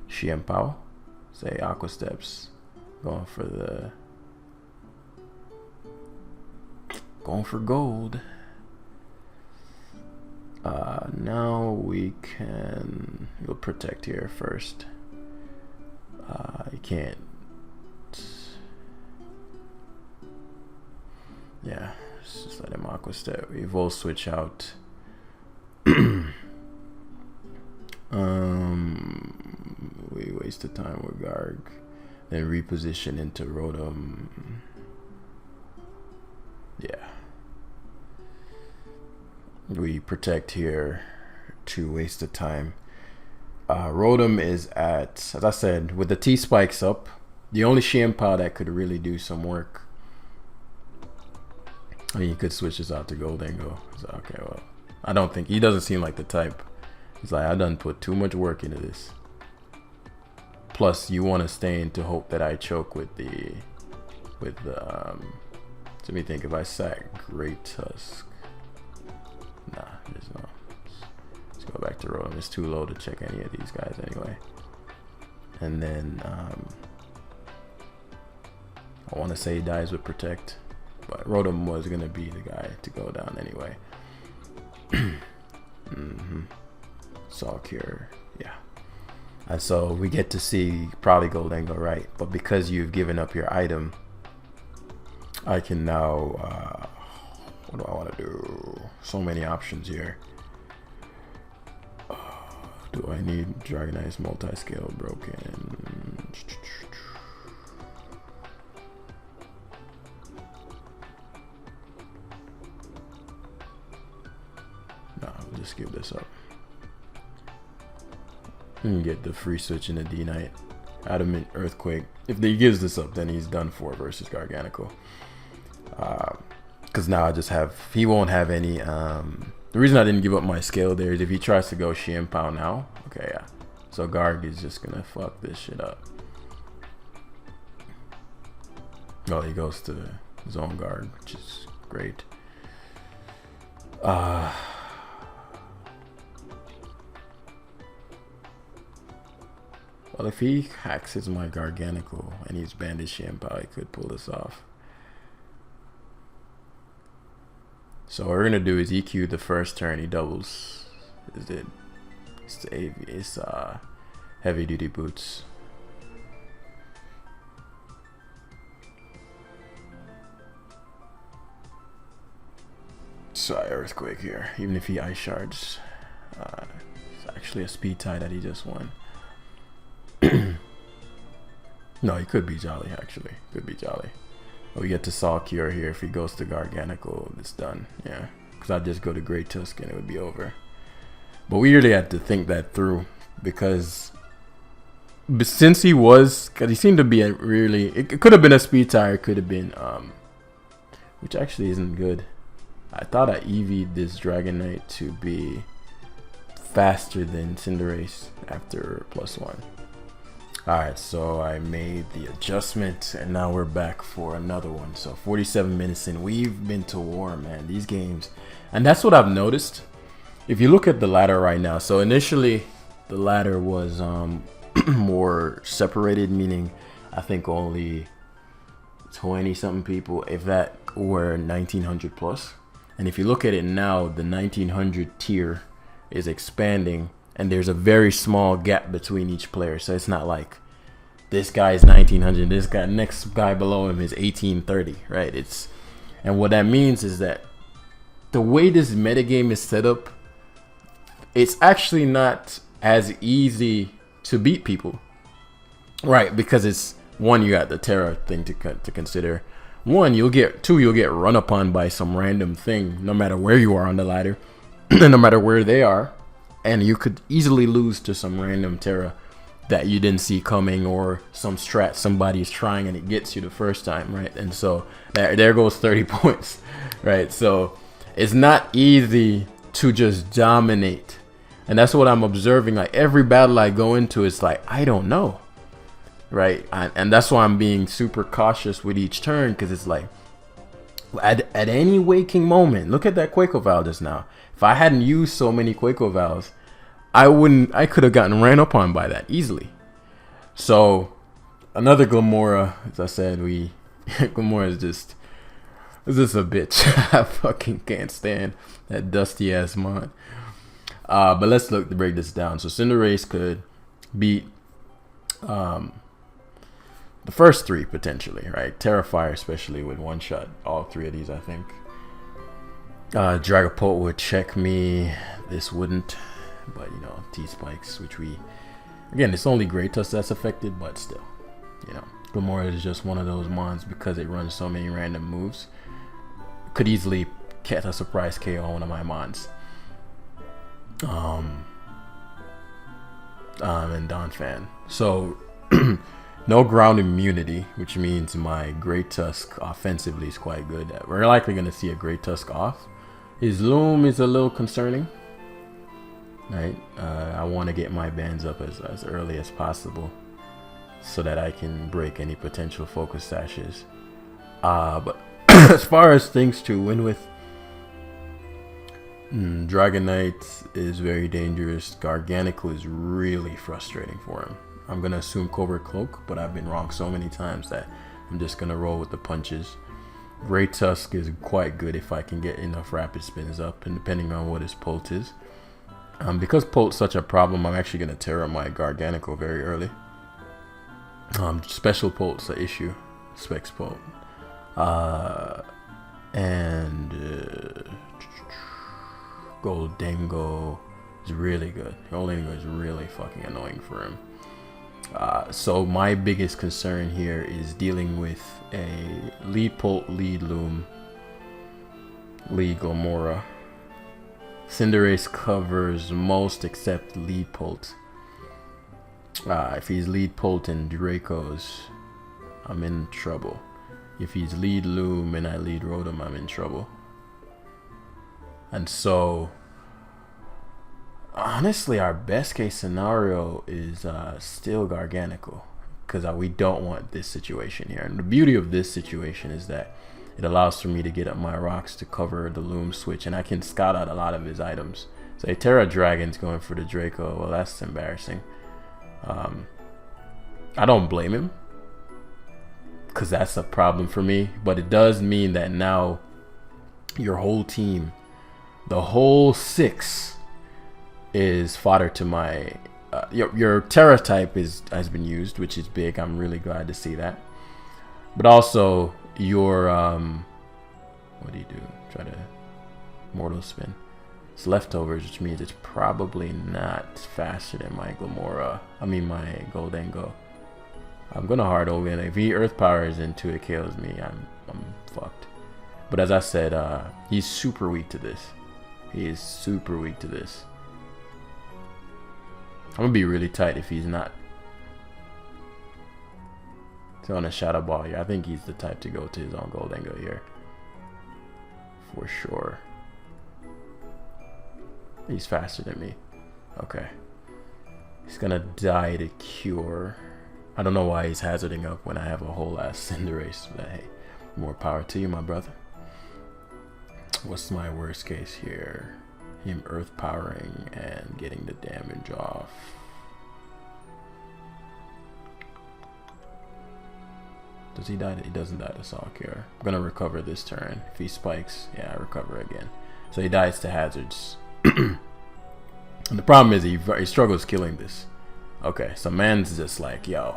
Xianpao. Say Aqua Steps. Going for gold. Now we can... We'll protect here first. You can't... Yeah. Just let him Aqua Step. We will switch out. We wasted time with Garg. Then reposition into Rotom. Yeah. We protect here to waste the time. Rotom is at, as I said, with the T-Spikes up, the only Xianpao that could really do some work. I mean, you could switch this out to Goldengo. So, okay, well, I don't think, he doesn't seem like the type. He's like, I done put too much work into this. Plus, you want to stay in to hope that I choke with the, let me think, if I sack Great Tusk. Nah, there's no. Let's go back to Rotom. It's too low to check any of these guys anyway. And then, I want to say he dies with Protect, but Rotom was gonna be the guy to go down anyway. Saw Cure, yeah. And so we get to see probably Goldengo, right? But because you've given up your item, I can now, what do I want to do? So many options here. Do I need Dragonite's multi-scale broken? No, I'll just give this up. And get the free switch in the D-Knight. Adamant Earthquake. If he gives this up, then he's done for versus Garganical. Because now I just have, he won't have any, the reason I didn't give up my scale there is if he tries to go Xianpao now, okay, yeah. So Garg is just gonna fuck this shit up. Oh, he goes to Zone Guard, which is great. Well, if he hacks his my Garganical and he's bandaged Xianpao, he could pull this off. So what we're gonna do is EQ the first turn. He doubles. It's heavy duty boots. Sorry, Earthquake here. Even if he ice shards, it's actually a speed tie that he just won. No, he could be Jolly actually. Could be Jolly. We get to Saw Cure here. If he goes to Garganical, it's done. Yeah, because I'd just go to Great Tusk and it would be over. But we really had to think that through because since he was, because he seemed to be a really, it could have been a speed tire, it could have been, which actually isn't good. I thought I EV'd this Dragonite to be faster than Cinderace after +1. Alright, so I made the adjustment and now we're back for another one. So 47 minutes in, we've been to war, man. These games, and that's what I've noticed. If you look at the ladder right now, so initially the ladder was more separated, meaning I think only 20 something people, if that, were 1900 plus. And if you look at it now, the 1900 tier is expanding and there's a very small gap between each player. So it's not like this guy is 1900, this guy, next guy below him is 1830, right? It's, and what that means is that the way this metagame is set up, it's actually not as easy to beat people, right? Because it's, one, you got the Terra thing to consider. One, you'll get run upon by some random thing, no matter where you are on the ladder, no matter where they are. And you could easily lose to some random Terra that you didn't see coming, or some strat somebody's trying and it gets you the first time, right? And so there goes 30 points, right? So it's not easy to just dominate. And that's what I'm observing. Like every battle I go into, it's like, I don't know, right? And that's why I'm being super cautious with each turn, because it's like, at any waking moment, look at that Quaco Val just now. If I hadn't used so many Quaco Vals, I could have gotten ran upon by that easily. So another Glamora, as I said, Glamora is just a bitch. I fucking can't stand that dusty ass mod. But let's look to break this down. So Cinderace could beat the first three potentially, right? Terrifier especially with one shot. All three of these, I think. Dragapult would check me. This wouldn't, but you know, T-Spikes, which we, again, it's only Great Tusk that's affected, but still, you know, Glamora is just one of those mons because it runs so many random moves. Could easily get a surprise KO on one of my mons. And Donphan. So no ground immunity, which means my Great Tusk offensively is quite good. We're likely going to see a Great Tusk off. His Loom is a little concerning, right? I want to get my bands up as early as possible so that I can break any potential focus sashes. But as far as things to win with, Dragonite is very dangerous. Garganical is really frustrating for him. I'm going to assume Covert Cloak, but I've been wrong so many times that I'm just going to roll with the punches. Ray Tusk is quite good if I can get enough rapid spins up, and depending on what his Pult is. Because Pult's such a problem, I'm actually going to tear up my Garganico very early. Special Pult's an issue. Specs Pult. Goldengo is really good. Goldengo is really fucking annoying for him. So my biggest concern here is dealing with a lead Pult, lead Loom, lead Glamora. Cinderace covers most except lead Pult. If he's lead Pult and Dracos, I'm in trouble. If he's lead Loom and I lead Rotom, I'm in trouble. And so, honestly, our best case scenario is still Garganico, because we don't want this situation here. And the beauty of this situation is that it allows for me to get up my rocks to cover the Loom switch, and I can scout out a lot of his items. So a Terra Dragon's going for the Draco. Well, that's embarrassing. I don't blame him, because that's a problem for me. But it does mean that now your whole team, the whole 6, is fodder to my... your Terra type has been used, which is big. I'm really glad to see that. But also your... what do you do? Try to Mortal Spin. It's leftovers, which means it's probably not faster than my Glamora. I mean my Goldengo. I'm gonna hard over it. If he Earth Powers into it, kills me, I'm fucked. But as I said, he's super weak to this. He is super weak to this. I'm gonna be really tight if he's not throwing a Shadow Ball here. I think he's the type to go to his own Goldengo here, for sure. He's faster than me. Okay. He's gonna die to Cure. I don't know why he's hazarding up when I have a whole ass Cinderace, but hey, more power to you, my brother. What's my worst case here? Him Earth Powering and getting the damage off. Does he die? He doesn't die to Salcare. I'm gonna recover this turn. If he spikes, yeah, I recover again. So he dies to hazards. And the problem is he struggles killing this. Okay, so man's just like, yo,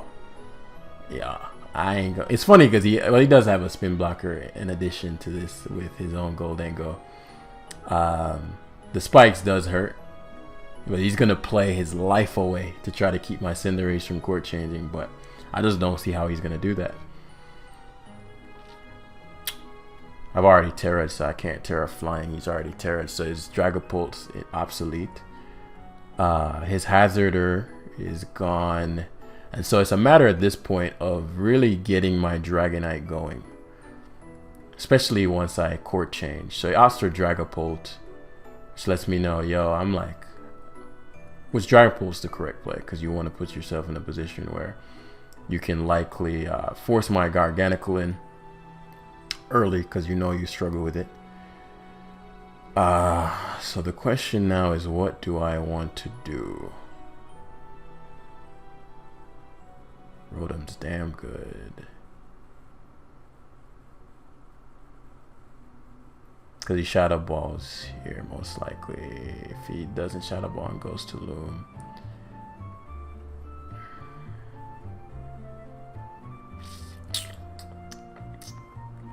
yeah, I ain't go. It's funny because he does have a spin blocker in addition to this with his own Goldengo. The spikes does hurt, but he's gonna play his life away to try to keep my Cinderace from court changing. But I just don't see how he's gonna do that. I've already Terra'd, so I can't Terra flying. He's already Terra'd, so his Dragapult's obsolete. His Hazarder is gone, and so it's a matter at this point of really getting my Dragonite going, especially once I court change. So Oster Dragapult, which lets me know, yo, I'm like, which Dragapult's the correct play, because you want to put yourself in a position where you can likely force my Garganical in early, because you know you struggle with it. So the question now is, what do I want to do? Rotom's damn good, because he Shadow Balls here most likely. If he doesn't Shadow Ball and goes to Loom,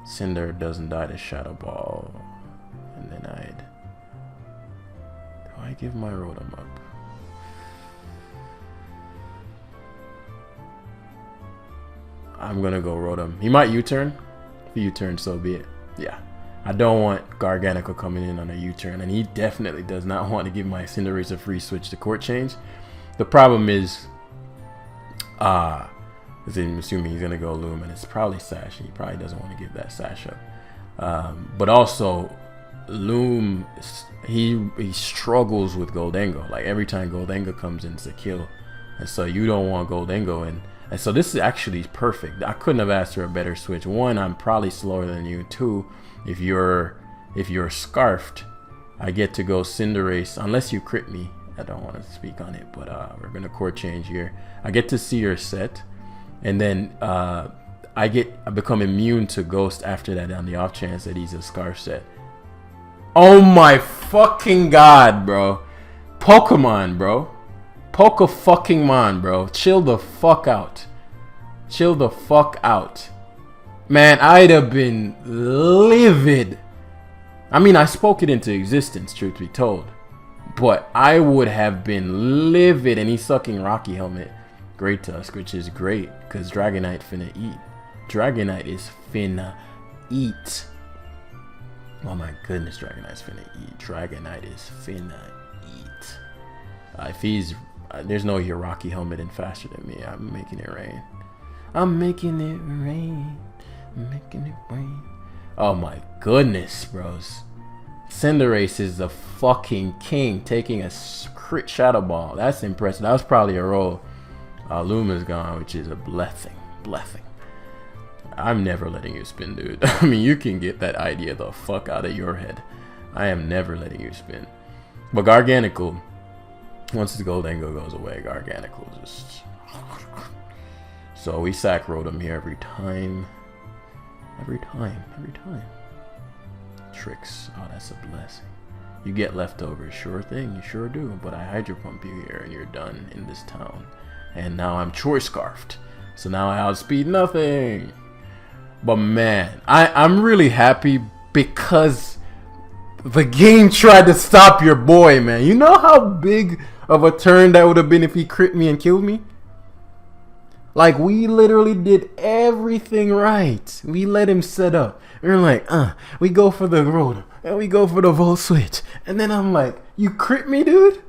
Cinder doesn't die to Shadow Ball, and then do I give my Rotom up? I'm gonna go Rotom. He might U-turn. If he U-turn, so be it. Yeah, I don't want Garganico coming in on a U-turn, and he definitely does not want to give my Cinderace a free switch to court change. The problem is, I'm assuming he's gonna go Loom, and it's probably Sash, and he probably doesn't want to give that Sash up. But also, Loom, he struggles with Goldengo. Like every time Goldengo comes in, it's a kill, and so you don't want Goldengo in. And so this is actually perfect. I couldn't have asked for a better switch. One, I'm probably slower than you. Two, if you're scarfed, I get to go Cinderace, unless you crit me. I don't want to speak on it, but we're gonna court change here. I get to see your set, and then I become immune to Ghost after that on the off chance that he's a Scarf set. Oh my fucking god, bro. Pokemon, bro. Poke-fucking-mon, bro. Chill the fuck out. Chill the fuck out. Man, I'd have been livid. I mean, I spoke it into existence, truth be told. But I would have been livid. And he's sucking Rocky Helmet. Great Tusk, which is great. Because Dragonite finna eat. Dragonite is finna eat. Oh my goodness, Dragonite's finna eat. Dragonite is finna eat. If he's... there's no Rocky Helmet faster than me. I'm making it rain. I'm making it rain. I'm making it rain. Oh my goodness, bros. Cinderace is the fucking king, taking a crit Shadow Ball. That's impressive. That was probably a roll. Luma's gone, which is a blessing. Blessing. I'm never letting you spin, dude. I mean, you can get that idea the fuck out of your head. I am never letting you spin. But Garganical, once the Goldengo goes away, Garganical just... So we sack Rotom here every time. Every time. Tricks. Oh, that's a blessing. You get leftovers. Sure thing. You sure do. But I Hydro Pump you here and you're done in this town. And now I'm Choice Scarfed. So now I outspeed nothing. But man, I'm really happy because the game tried to stop your boy, man. You know how big of a turn that would have been if he crit me and killed me? Like, we literally did everything right. We let him set up. We were like, we go for the Rotom and we go for the Volt Switch. And then I'm like, you crit me, dude?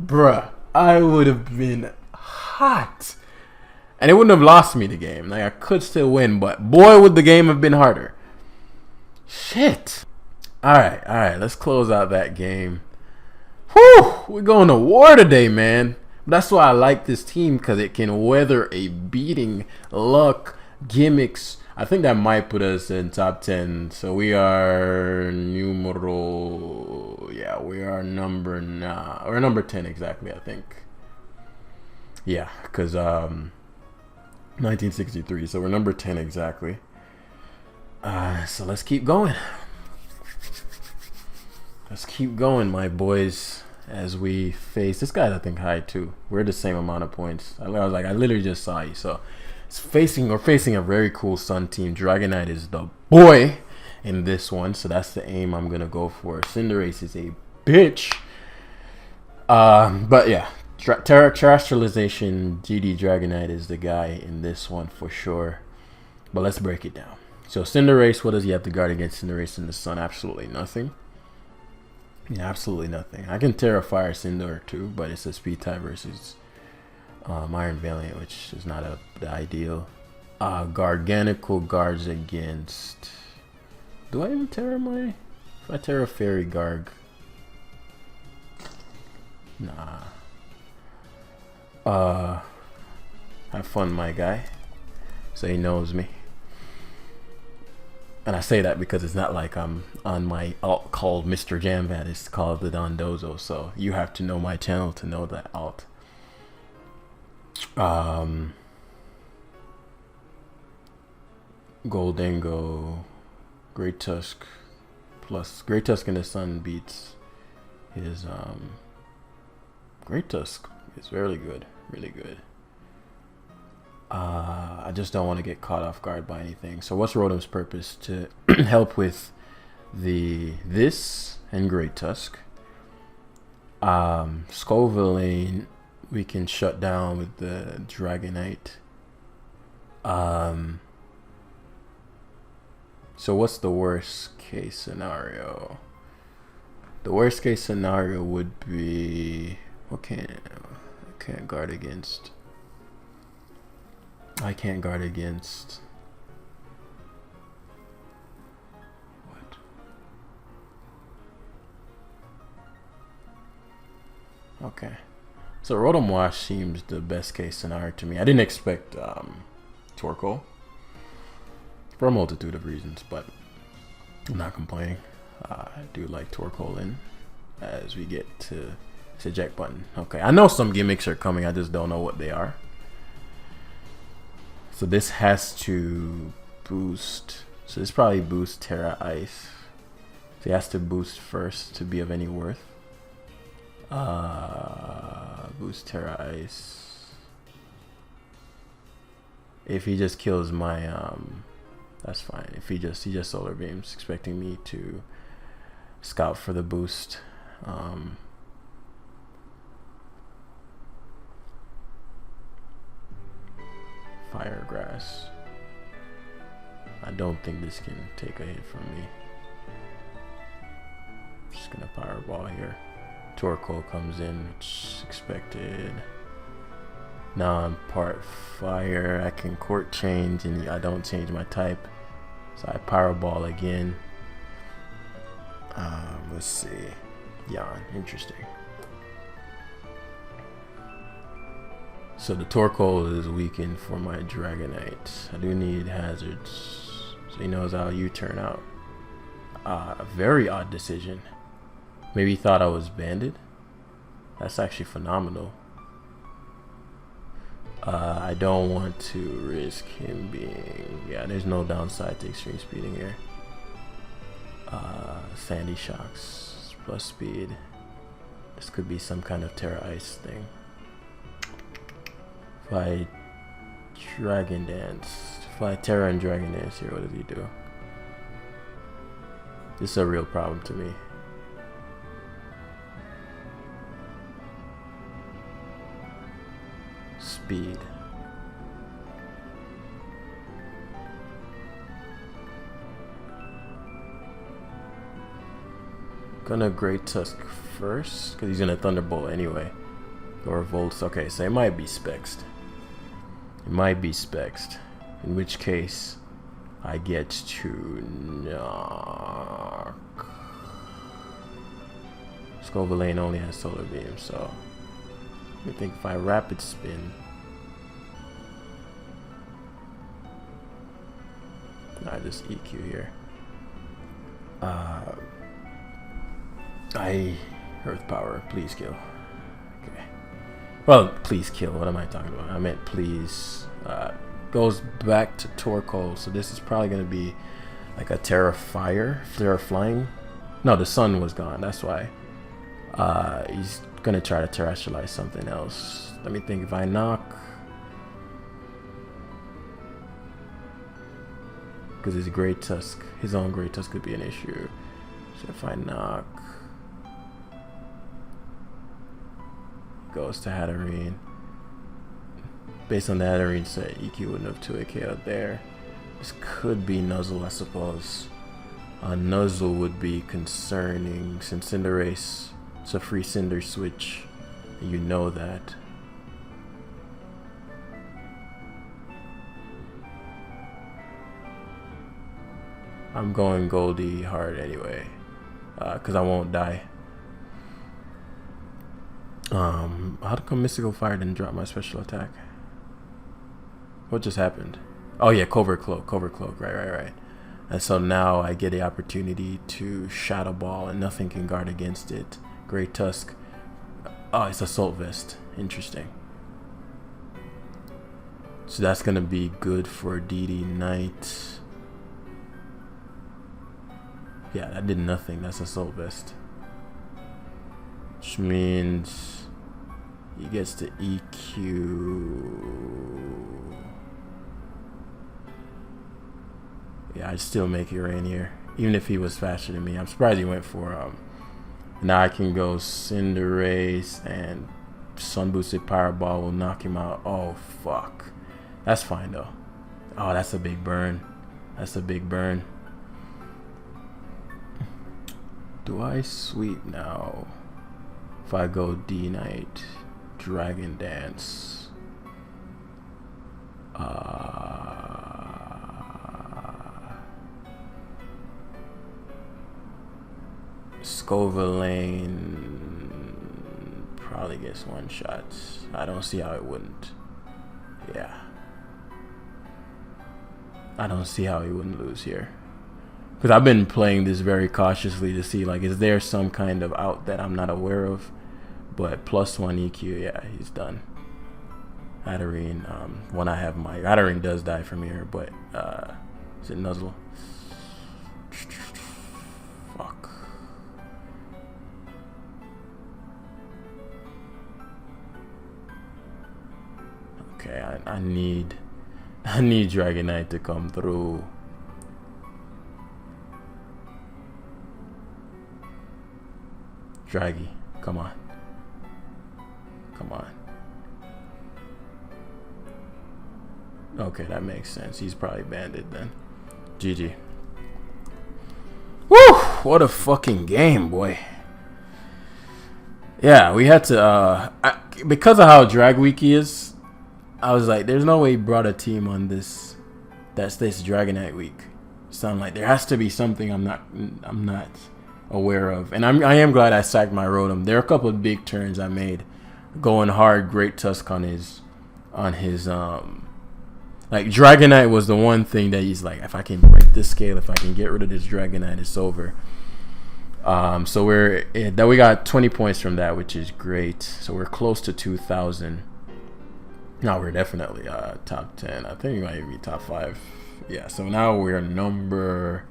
Bruh, I would have been hot. And it wouldn't have lost me the game. Like, I could still win, but boy, would the game have been harder. Shit. Alright, let's close out that game. Whew, we're going to war today, man. That's why I like this team, because it can weather a beating. Luck, gimmicks. I think that might put us in top 10. So we are numero... Yeah, we are number 9. Or number 10 exactly, I think. Yeah, because... 1963, so we're number 10 exactly. So let's keep going. Let's keep going, my boys, as we face this guy's, I think, high too. We're the same amount of points. I was like, I literally just saw you. So we're facing a very cool Sun team. Dragonite is the boy in this one, so that's the aim I'm gonna go for. Cinderace is a bitch. But yeah. Terrestrialization GD Dragonite is the guy in this one for sure. But let's break it down. So Cinderace, what does he have to guard against Cinderace in the Sun? Absolutely nothing. Yeah, absolutely nothing. I can Terra Fire Cinder too, but it's a speed type versus Iron Valiant, which is not the ideal. Garganical guards against... Do I even Terra my... If I Terra Fairy Garg... Nah. Have fun, my guy. So he knows me. And I say that because it's not like I'm on my alt called Mr. Jamvat. It's called the Dondozo. So you have to know my channel to know that alt. Goldengo, Great Tusk, plus Great Tusk in the Sun beats his Great Tusk is really good. Really good. I just don't want to get caught off guard by anything. So what's Rotom's purpose? To help with this and Great Tusk. Scovillain we can shut down with the Dragonite. So what's the worst case scenario? The worst case scenario would be... What can't guard against? I can't guard against... What? Okay. So Rotom Wash seems the best case scenario to me. I didn't expect Torkoal for a multitude of reasons, but I'm not complaining. I do like Torkoal in as we get to... It's eject button. Okay, I know some gimmicks are coming. I just don't know what they are. So this has to boost. So this probably boosts Terra Ice. So he has to boost first to be of any worth. Boost Terra Ice. If he just kills my that's fine. If he just solar beams, expecting me to scout for the boost. Fire grass. I don't think this can take a hit from me. Just gonna Powerball here. Torkoal comes in, which is expected. Now I'm part fire. I can court change and I don't change my type. So I Powerball again. Let's see. Yawn. Interesting. So the Torkoal is weakened for my Dragonite. I do need hazards. So he knows how you turn out. A very odd decision. Maybe he thought I was banded. That's actually phenomenal. I don't want to risk him being... Yeah, there's no downside to extreme speeding here. Sandy Shocks plus speed. This could be some kind of Terra Ice thing. If I Dragon Dance, if I Terra and Dragon Dance here, what does he do? This is a real problem to me. Speed. Gonna Great Tusk first, because he's gonna Thunderbolt anyway. Or Volts. Okay, so it might be Spexed. It might be Spexed. In which case, I get to knock. Scovillain only has Solar Beam, so I think if I Rapid Spin, I just EQ here. I Earth Power, please kill. Okay. Well, please kill. What am I talking about? I meant please. Goes back to Torkoal, so this is probably gonna be like a Terra Fire, Terra Flying. No, the sun was gone. That's why. He's gonna try to terrestrialize something else. Let me think. If I knock, because his Great Tusk, his own Great Tusk could be an issue. So if I knock, goes to Hatterene. Based on the Hatterene set, EQ wouldn't have 2 KO'd there. This could be Nuzzle, I suppose. Nuzzle would be concerning since Cinderace, it's a free Cinder switch. You know that. I'm going Goldie hard anyway, because I won't die. How come Mystical Fire didn't drop my special attack? What just happened? Oh yeah, Covert Cloak, right. And so now I get the opportunity to Shadow Ball and nothing can guard against it. Great Tusk. Oh, it's Assault Vest. Interesting. So that's gonna be good for DD Knight. Yeah, that did nothing. That's Assault Vest. Which means he gets to EQ. Yeah, I'd still make it rain here. Even if he was faster than me. I'm surprised he went for now I can go Cinderace and Sun Boosted Powerball will knock him out. Oh fuck. That's fine though. Oh, that's a big burn. That's a big burn. Do I sweep now? If I go D Knight, Dragon Dance, Scovillain probably gets one shot. I don't see how it wouldn't. Yeah. I don't see how he wouldn't lose here. Because I've been playing this very cautiously to see, like, is there some kind of out that I'm not aware of? But +1 EQ, yeah, he's done. Hatterene. When I have my Hatterene does die from here, but is it Nuzzle? Fuck. Okay, I need Dragonite to come through. Draggy, come on. Come on. Okay, that makes sense. He's probably banded then. GG. Woo! What a fucking game, boy. Yeah, we had to, because of how Drag Week is, I was like, there's no way he brought a team on this. That's this Dragonite week. Sound like there has to be something I'm not aware of. And I am glad I sacked my Rotom. There are a couple of big turns I made. Going hard, Great Tusk on his like Dragonite was the one thing that he's like, if I can break this scale, if I can get rid of this Dragonite, it's over. So we got 20 points from that, which is great. So we're close to 2,000. Now we're definitely top 10. I think we might even be top 5. Yeah. So now we're number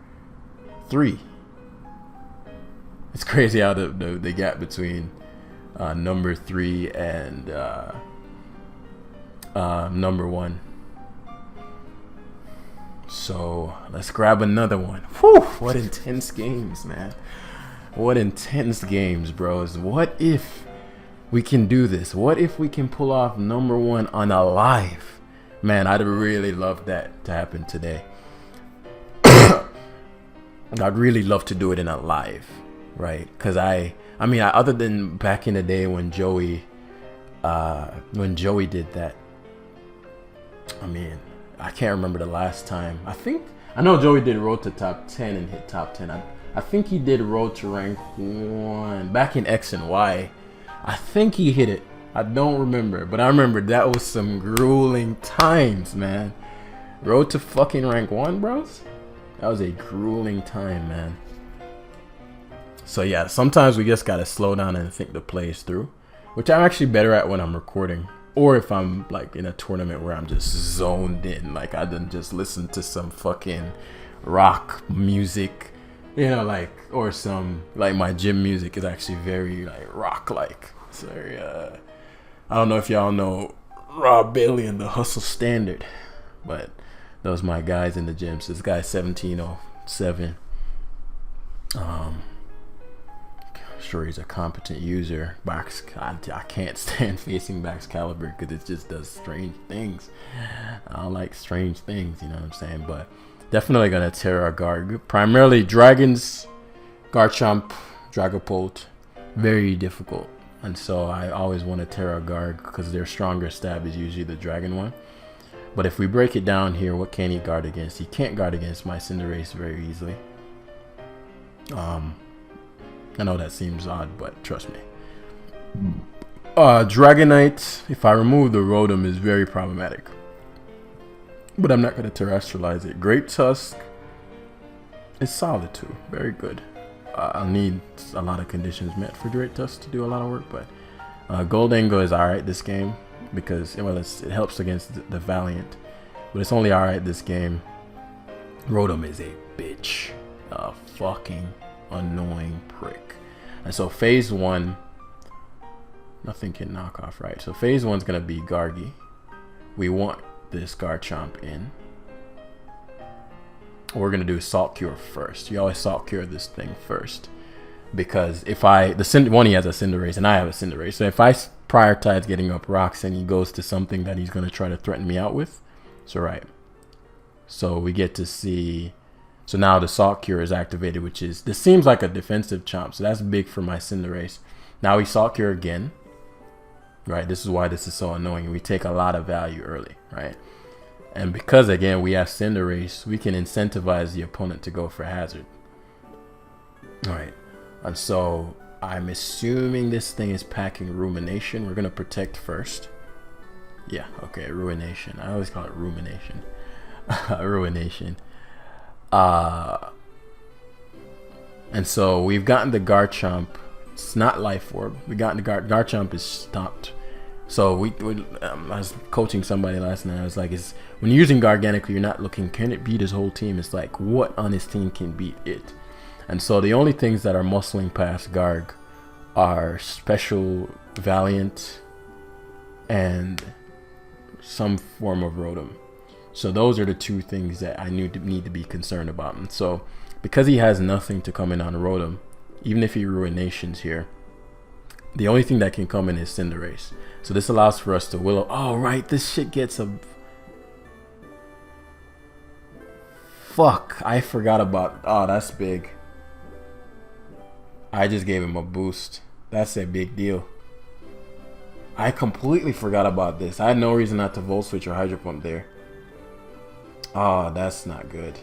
3. It's crazy how the gap between number 3 and number 1. So let's grab another one. Whew, what intense games, man. What intense games, bros. What if we can do this? What if we can pull off number 1 on a live? Man, I'd really love that to happen today. I'd really love to do it in a live, right? Because I mean, other than back in the day when Joey did that, I mean, I can't remember the last time. I know Joey did Road to top 10 and hit top 10. I think he did Road to rank 1 back in X and Y. I think he hit it. I don't remember, but I remember that was some grueling times, man. Road to fucking rank 1, bros. That was a grueling time, man. So yeah, sometimes we just gotta slow down and think the plays through, which I'm actually better at when I'm recording. Or if I'm like in a tournament where I'm just zoned in, like I done just listened to some fucking rock music, you know, like, or some, like my gym music is actually very like rock like. So I don't know if y'all know Rob Bailey and the Hustle Standard, but those my guys in the gym. So this guy's 1707. Sure, he's a competent user. I can't stand facing Baxcalibur because it just does strange things. I don't like strange things, you know what I'm saying? But definitely gonna Terra Guard. Primarily dragons, Garchomp, Dragapult, very difficult. And so I always want to Terra Guard because their stronger stab is usually the dragon one. But if we break it down here, what can he guard against? He can't guard against my Cinderace very easily. I know that seems odd, but trust me. Dragonite, if I remove the Rotom, is very problematic. But I'm not going to terrestrialize it. Great Tusk is solid too. Very good. I'll need a lot of conditions met for Great Tusk to do a lot of work, but Goldango is alright this game because, well, it helps against the Valiant, but it's only alright this game. Rotom is a bitch. A fucking annoying prick. And so phase 1, nothing can knock off, right? So phase 1's gonna be Gargi. We want this Garchomp in. We're gonna do Salt Cure first. You always Salt Cure this thing first, because if he has a Cinderace and I have a Cinderace, so if I prioritize getting up rocks and he goes to something that he's gonna try to threaten me out with, so right. So we get to see. So now the Salt Cure is activated, this seems like a defensive chomp, so that's big for my Cinderace. Now we Salt Cure again, right? This is why this is so annoying. We take a lot of value early, right? And because, again, we have Cinderace, we can incentivize the opponent to go for Hazard. All right, and so I'm assuming this thing is packing Rumination. We're going to protect first. Yeah, okay, Ruination. I always call it Rumination. Ruination. And so we've gotten the Garchomp. It's not Life Orb. We got the Garchomp is stopped. So I was coaching somebody last night. I was like, when you're using Garganical, you're not looking, can it beat his whole team? It's like, what on his team can beat it? And so the only things that are muscling past Garg are Special, Valiant, and some form of Rotom. So those are the two things that I need to be concerned about. And so because he has nothing to come in on Rotom, even if he Ruinations here, the only thing that can come in is Cinderace. So this allows for us to Willow. Oh, right. This shit gets a... Fuck. I forgot about... Oh, that's big. I just gave him a boost. That's a big deal. I completely forgot about this. I had no reason not to Volt Switch or Hydro Pump there. Oh, that's not good.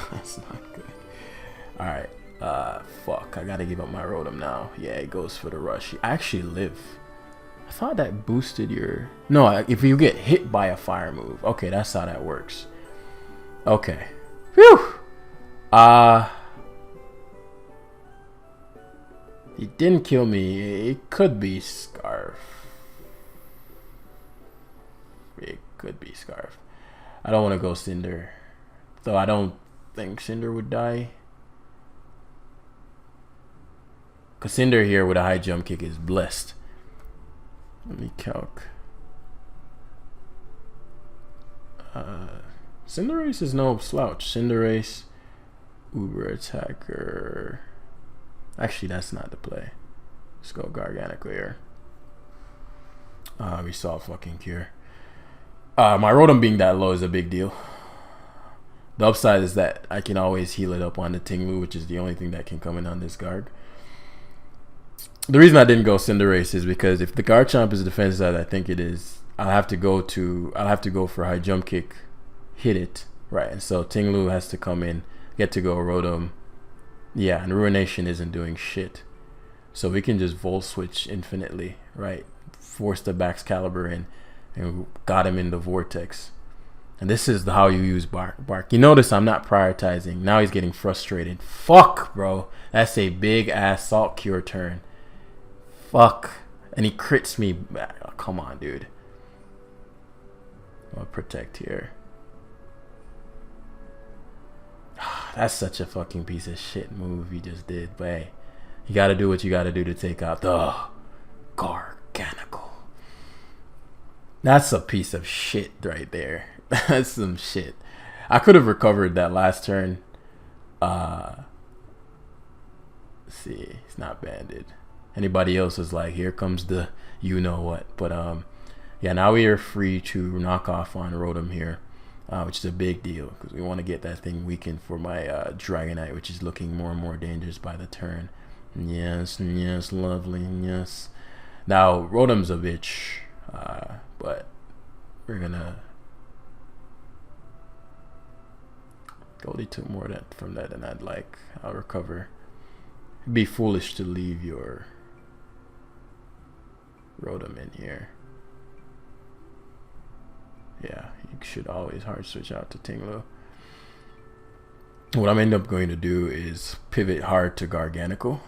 That's not good. Alright. Fuck. I gotta give up my Rotom now. Yeah, it goes for the rush. I actually live. I thought that boosted your... No, if you get hit by a fire move. Okay, that's how that works. Okay. Whew! It didn't kill me. It could be Scarf. It could be Scarf. I don't want to go Cinder. Though I don't think Cinder would die. Because Cinder here with a high jump kick is blessed. Let me calc. Cinderace is no slouch. Cinderace, Uber Attacker. Actually, that's not the play. Let's go Garganical here. We saw fucking Cure. My Rotom being that low is a big deal. The upside is that I can always heal it up on the Tinglu, which is the only thing that can come in on this Garg. The reason I didn't go Cinderace is because if the Garchomp is a defense that I think it is, I'll have to go for high jump kick, hit it, right? And so Tinglu has to come in, get to go Rotom. Yeah, and Ruination isn't doing shit. So we can just Volt Switch infinitely, right? Force the Baxcalibur in, and we got him in the Vortex. And this is how you use Bark. You notice I'm not prioritizing. Now he's getting frustrated. Fuck, bro. That's a big ass Salt Cure turn. Fuck. And he crits me back. Oh, come on, dude. I'll protect here. That's such a fucking piece of shit move he just did. But hey, you gotta do what you gotta do to take out the Garganical. That's a piece of shit right there. That's some shit. I could have recovered that last turn. Let's see, he's not banded. Anybody else is like, here comes the you know what. But yeah, now we are free to knock off on Rotom here. Which is a big deal because we want to get that thing weakened for my Dragonite, which is looking more and more dangerous by the turn. Yes, yes, lovely, yes. Now, Rotom's a bitch, but we're gonna... Goldie took more from that than I'd like. I'll recover. It'd be foolish to leave your Rotom in here. Yeah, you should always hard switch out to Tinglu. What I'm end up going to do is pivot hard to Garganical.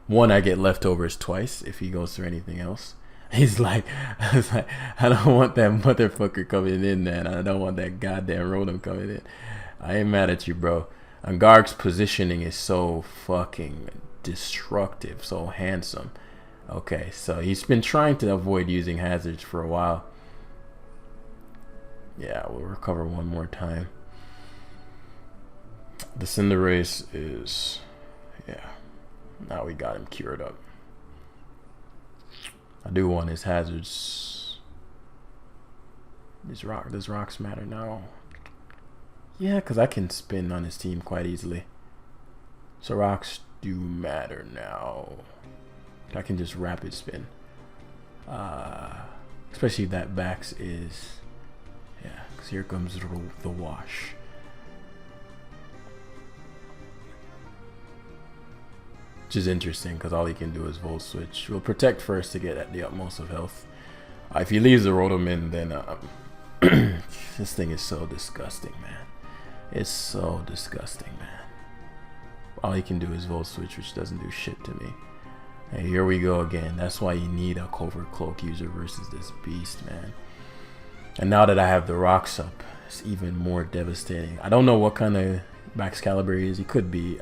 One, I get leftovers twice if he goes through anything else. He's like, I don't want that motherfucker coming in, man. I don't want that goddamn Rotom coming in. I ain't mad at you, bro. And Garg's positioning is so fucking destructive, so handsome. Okay, so he's been trying to avoid using hazards for a while. Yeah, we'll recover one more time. The Cinderace is... Yeah. Now we got him cured up. I do want his hazards. Does rocks matter now? Yeah, because I can spin on his team quite easily. So rocks do matter now. I can just rapid spin. Especially if that Bax is... Yeah, because here comes the wash. Which is interesting because all he can do is Volt Switch. We'll protect first to get at the utmost of health. If he leaves the Rotom in, then this thing is so disgusting, man. It's so disgusting, man. All he can do is Volt Switch, which doesn't do shit to me. Hey, here we go again. That's why you need a covert cloak user versus this beast, man. And now that I have the rocks up, it's even more devastating. I don't know what kind of max caliber he is. He could be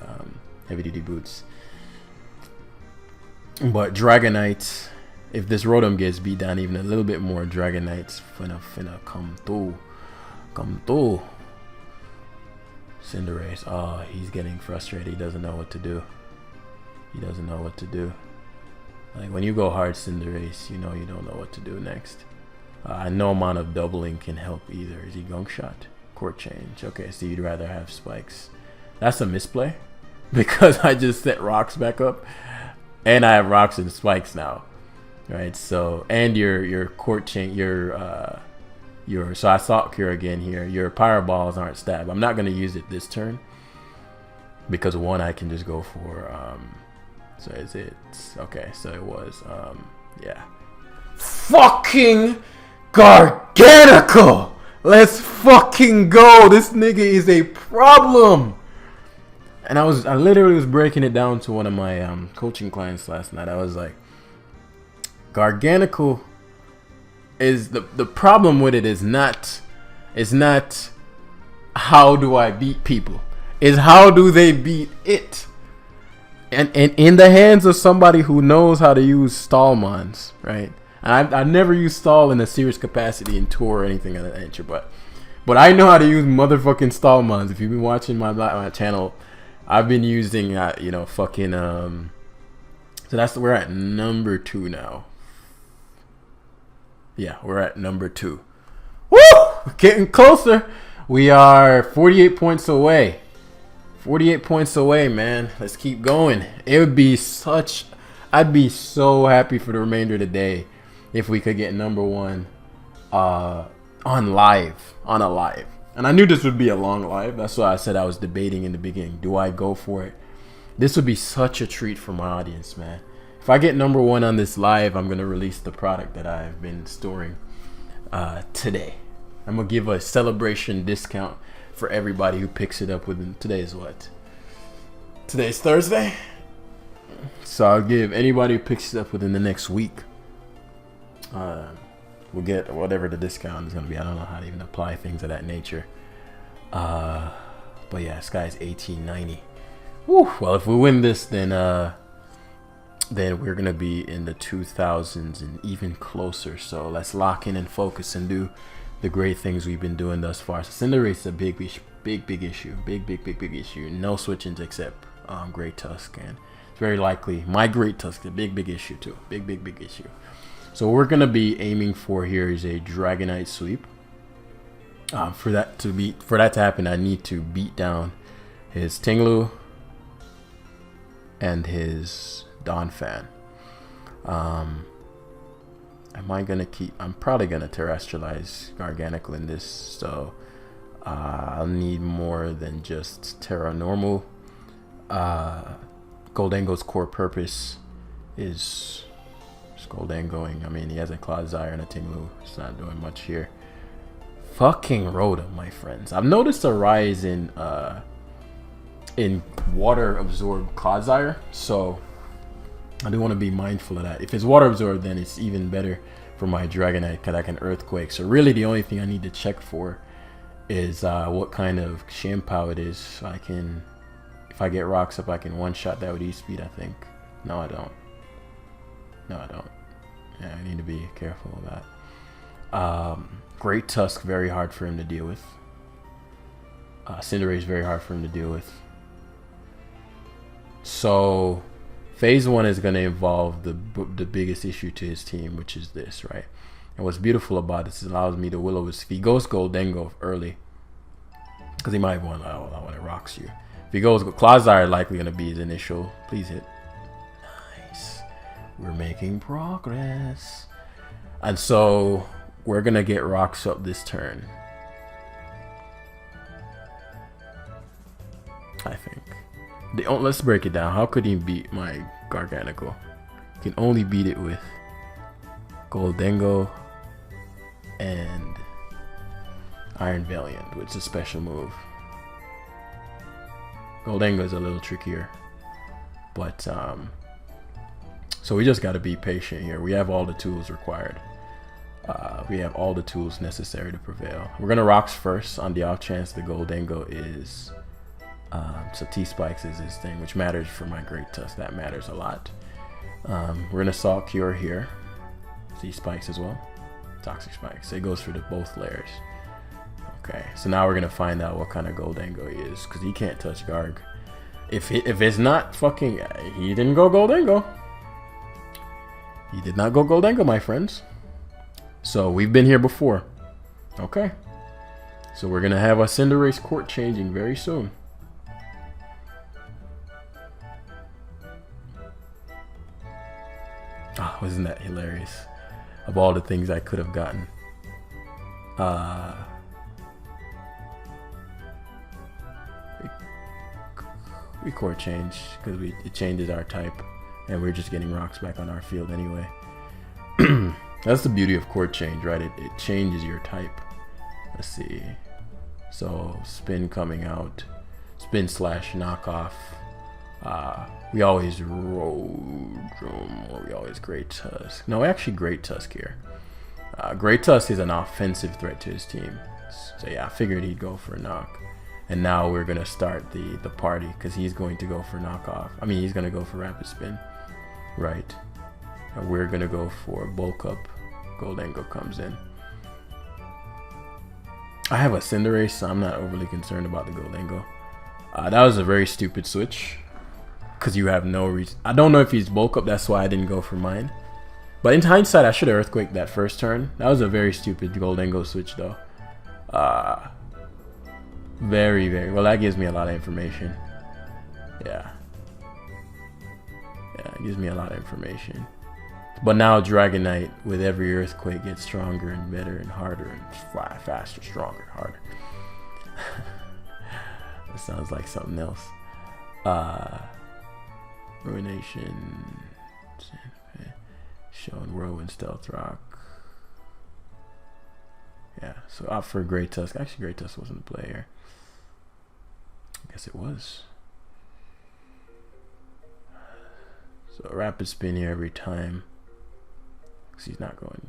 heavy duty boots. But Dragonite, if this Rotom gets beat down even a little bit more, Dragonite's finna come through. Come through. Cinderace, oh, he's getting frustrated. He doesn't know what to do. He doesn't know what to do. Like when you go hard Cinderace, you know you don't know what to do next. No amount of doubling can help either. Is he Gunk Shot? Court Change. Okay, so you'd rather have Spikes. That's a misplay because I just set rocks back up and I have rocks and spikes now. Right, so and your Court Change, so I Salt Cure again here. Your Pyro Balls aren't stab. I'm not gonna use it this turn because one I can just go for so is it okay, so it was yeah. Fucking Garganacl! Let's fucking go! This nigga is a problem! And I literally was breaking it down to one of my coaching clients last night. I was like, Garganacl is the problem with it is not how do I beat people, is how do they beat it, and in the hands of somebody who knows how to use Stallmons, right? And I never used Stall in a serious capacity in tour or anything of that nature, but I know how to use motherfucking Stallmons. If you've been watching my channel, I've been using fucking so we're at number 2 now. Yeah, we're at number 2. Woo! We're getting closer. We are 48 points away. 48 points away, man. Let's keep going. It would be I'd be so happy for the remainder of the day if we could get number 1 on a live. And I knew this would be a long live. That's why I said I was debating in the beginning. Do I go for it? This would be such a treat for my audience, man. If I get number 1 on this live, I'm going to release the product that I've been storing today. I'm going to give a celebration discount for everybody who picks it up within, today's what? Today's Thursday? So I'll give anybody who picks it up within the next week. We'll get whatever the discount is going to be. I don't know how to even apply things of that nature. But yeah, this guy's 1890. Woo. Well, if we win this, then we're going to be in the 2000s and even closer. So let's lock in and focus and do the great things we've been doing thus far. So Cinderace is a big issue. Big issue. No switch-ins except Great Tusk, and it's very likely my Great Tusk is a big issue too. Big issue. So what we're gonna be aiming for here is a Dragonite sweep. For that to happen, I need to beat down his Tinglu and his Donphan. I'm probably gonna terrestrialize Garganacl in this, so I'll need more than just Terra Normal. Goldengo's core purpose is Goldengoing. I mean, he has a Clodsire and a Tinglu. It's not doing much here. Fucking Rotom, my friends. I've noticed a rise in water absorbed Clodsire, so I do want to be mindful of that. If it's water absorbed, then it's even better for my Dragonite because I can Earthquake. So really the only thing I need to check for is what kind of Shampoo it is. So I can, if I get rocks up, I can one-shot that with E-Speed, I think. No, I don't. Yeah, I need to be careful of that. Great Tusk, very hard for him to deal with. Cinderace, very hard for him to deal with. So phase 1 is going to involve the biggest issue to his team, which is this, right? And what's beautiful about this is it allows me to Will-O-Wisp. If he goes Goldengo early, because he might want, I want to rocks you. If he goes Clodsire, likely going to be his initial. Please hit. Nice. We're making progress. And so we're going to get rocks up this turn, I think. Let's break it down. How could he beat my Garganacl? He can only beat it with Goldengo and Iron Valiant, which is a special move. Goldengo is a little trickier, but So we just got to be patient here. We have all the tools required. We have all the tools necessary to prevail. We're gonna rocks first on the off chance the Goldango is so T-Spikes is his thing, which matters for my Great Tusk. That matters a lot. We're gonna Salt Cure here. T-Spikes as well. Toxic Spikes. It goes for the both layers. Okay, so now we're gonna find out what kind of Goldango he is, because he can't touch Garg. If it's not fucking, he didn't go Goldango. He did not go Goldango, my friends. So we've been here before. Okay. So we're gonna have a Cinderace court changing very soon. Oh, wasn't that hilarious? Of all the things I could have gotten. We court change because it changes our type, and we're just getting rocks back on our field anyway. That's the beauty of court change, right? It changes your type. Let's see. So spin coming out, spin / knockoff. We always Roadrum, or we always Great Tusk. No, actually Great Tusk here. Great Tusk is an offensive threat to his team. So yeah, I figured he'd go for a knock. And now we're gonna start the party because he's going to go for knockoff. I mean, he's gonna go for rapid spin, right? And we're gonna go for bulk up. Goldango comes in. I have a Cinderace, so I'm not overly concerned about the Goldango. That was a very stupid switch because you have no reason. I don't know if he's bulk up. That's why I didn't go for mine. But in hindsight, I should have Earthquaked that first turn. That was a very stupid Goldango switch, though. Very, very well. That gives me a lot of information. Yeah, it gives me a lot of information. But now Dragonite, with every Earthquake, gets stronger and better and harder and faster, stronger, harder. That sounds like something else. Ruination, showing Whirlwind, Stealth Rock. Yeah, so opt for Great Tusk. Actually, Great Tusk wasn't the player. I guess it was. So rapid spin here every time. Cause he's not going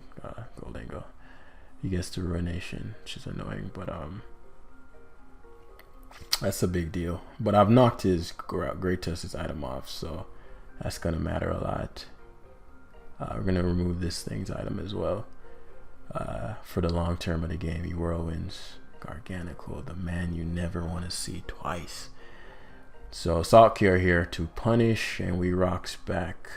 Goldango. He gets to Ruination, which is annoying, but that's a big deal. But I've knocked his Great Tusk's item off, so that's gonna matter a lot. We're gonna remove this thing's item as well. For the long term of the game, he Whirlwinds. Garganical, the man you never want to see twice. So Salt Cure here to punish, and we rocks back.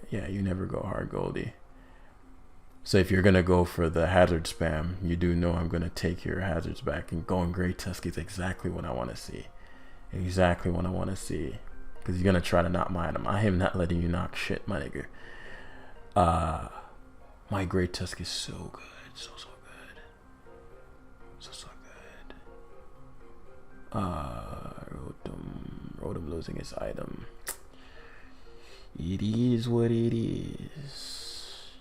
Yeah, you never go hard Goldie. So if you're gonna go for the hazard spam, you do know I'm gonna take your hazards back, and going Great Tusk is exactly what I want to see. Exactly what I want to see. Because you're gonna try to knock my item. I am not letting you knock shit, my nigga. My Great Tusk is so good. So good. So good. Rotom losing his item. It is what it is.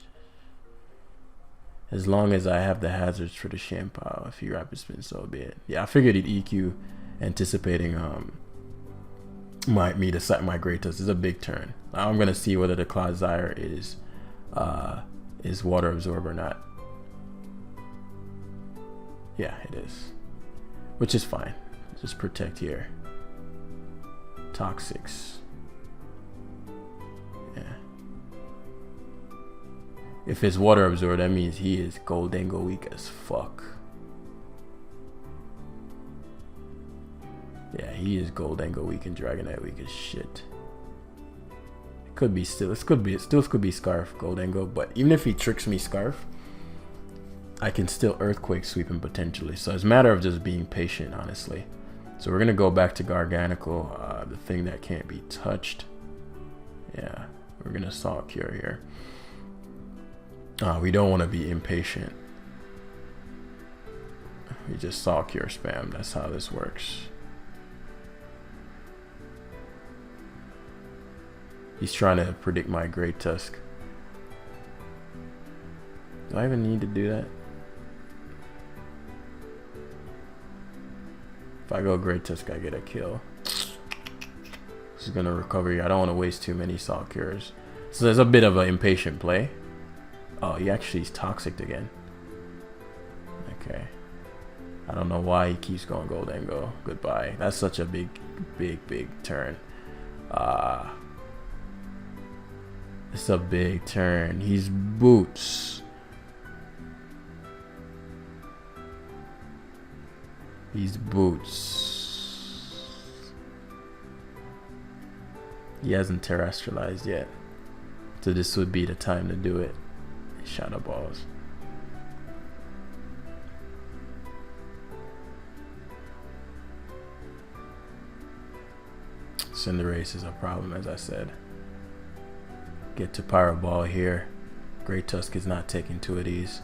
As long as I have the hazards for the Shampoo, if he rapid spin, so be it. Yeah, I figured he'd EQ, anticipating me to set my Great Tusk. Is a big turn. I'm gonna see whether the Clodsire is water absorb or not. Yeah, it is, which is fine. Just protect here. Toxics. Yeah. If it's water absorb, that means he is Goldango weak as fuck. Yeah, he is Goldango weak and Dragonite weak as shit. It could be still. It still could be Scarf Goldango, but even if he tricks me Scarf, I can still Earthquake sweep him potentially. So it's a matter of just being patient, honestly. So we're gonna go back to Garganical, the thing that can't be touched. Yeah, we're gonna Salt Cure here. We don't want to be impatient. We just Salt Cure spam. That's how this works. He's trying to predict my Great Tusk. Do I even need to do that? If I go Great Tusk, I get a kill. He's gonna recover here. I don't want to waste too many Salt Cures. So there's a bit of an impatient play. Oh, he actually is toxic again. Okay. I don't know why he keeps going Goldengo. Goodbye. That's such a big turn. It's a big turn. He's Boots. He's Boots. He hasn't terrestrialized yet. So this would be the time to do it. Shadow Balls. Cinderace is a problem, as I said. Get to Pyro Ball here. Great Tusk is not taking two of these.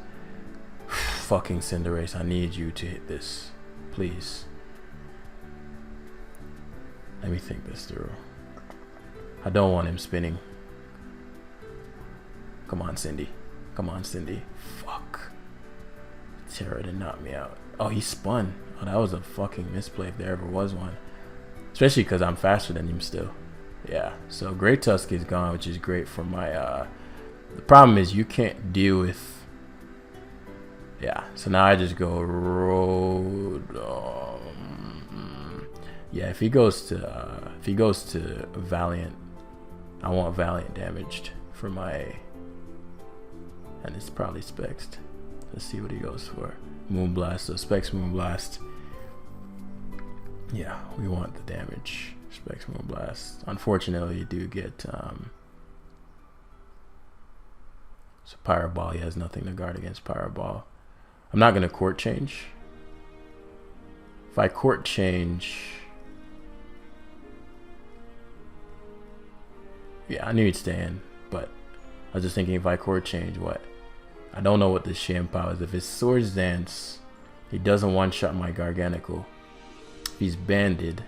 Fucking Cinderace, I need you to hit this. Please. Let me think this through. I don't want him spinning. Come on, Cindy. Come on, Cindy. Fuck. Terra did knock me out. Oh, he spun. Oh, that was a fucking misplay if there ever was one. Especially because I'm faster than him still. Yeah, so Great Tusk is gone, which is great for my... the problem is you can't deal with... Yeah, so now I just go Road... yeah, if he goes to Valiant, I want Valiant damaged for my... And it's probably Spexed. Let's see what he goes for. Moonblast, so Specs Moonblast. Yeah, we want the damage. Specs Moonblast. Unfortunately, you do get so Pyro Ball. He has nothing to guard against Pyro Ball. I'm not gonna court change. If I court change, yeah, I knew he'd stay in, but I was just thinking if I court change, what? I don't know what this Shampoo is. If it's Swords Dance, he doesn't one-shot my Garganical. If he's banded,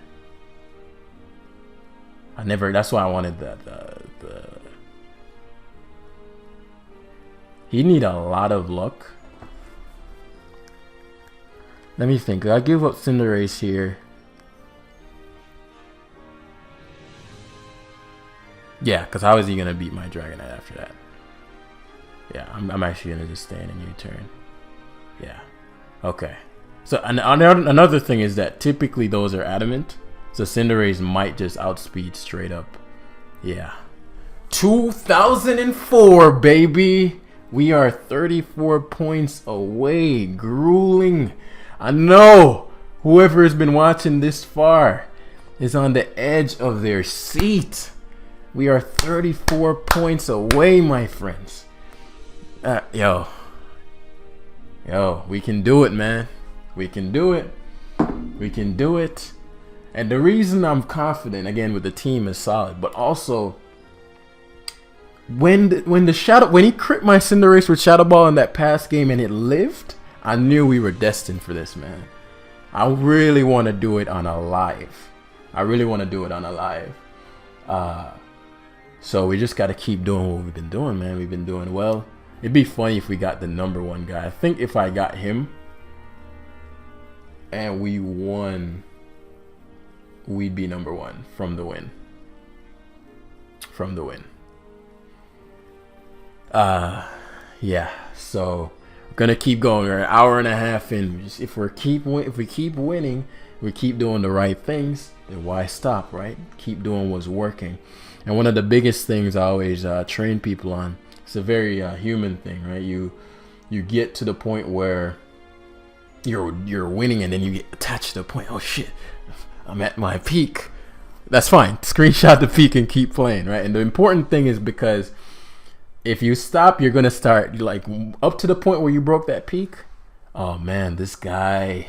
that's why I wanted the he need a lot of luck. Let me think. I'll give up Cinderace here. Yeah, because how is he gonna beat my Dragonite after that? Yeah, I'm actually gonna just stay in a new turn. Yeah. Okay. So another thing is that typically those are adamant. So Cinderace might just outspeed straight up. Yeah. 2004, baby. We are 34 points away. Grueling. I know whoever has been watching this far is on the edge of their seat. We are 34 points away, my friends. Yo, we can do it, man. We can do it. We can do it. And the reason I'm confident, again, with the team is solid, but also when he crit my Cinderace with Shadow Ball in that past game and it lived, I knew we were destined for this, man. I really want to do it on a live. So we just got to keep doing what we've been doing, man. We've been doing well. It'd be funny if we got the #1 guy. I think if I got him and we won, we'd be #1 from the win. Yeah, so we're gonna keep going. We're an hour and a half in. If we keep winning, we keep doing the right things, then why stop, right? Keep doing what's working. And one of the biggest things I always train people on, it's a very human thing, right? You get to the point where you're winning, and then you get attached to the point, oh shit, I'm at my peak. That's fine. Screenshot the peak and keep playing, right? And the important thing is, because if you stop, you're gonna start like up to the point where you broke that peak. Oh man, this guy.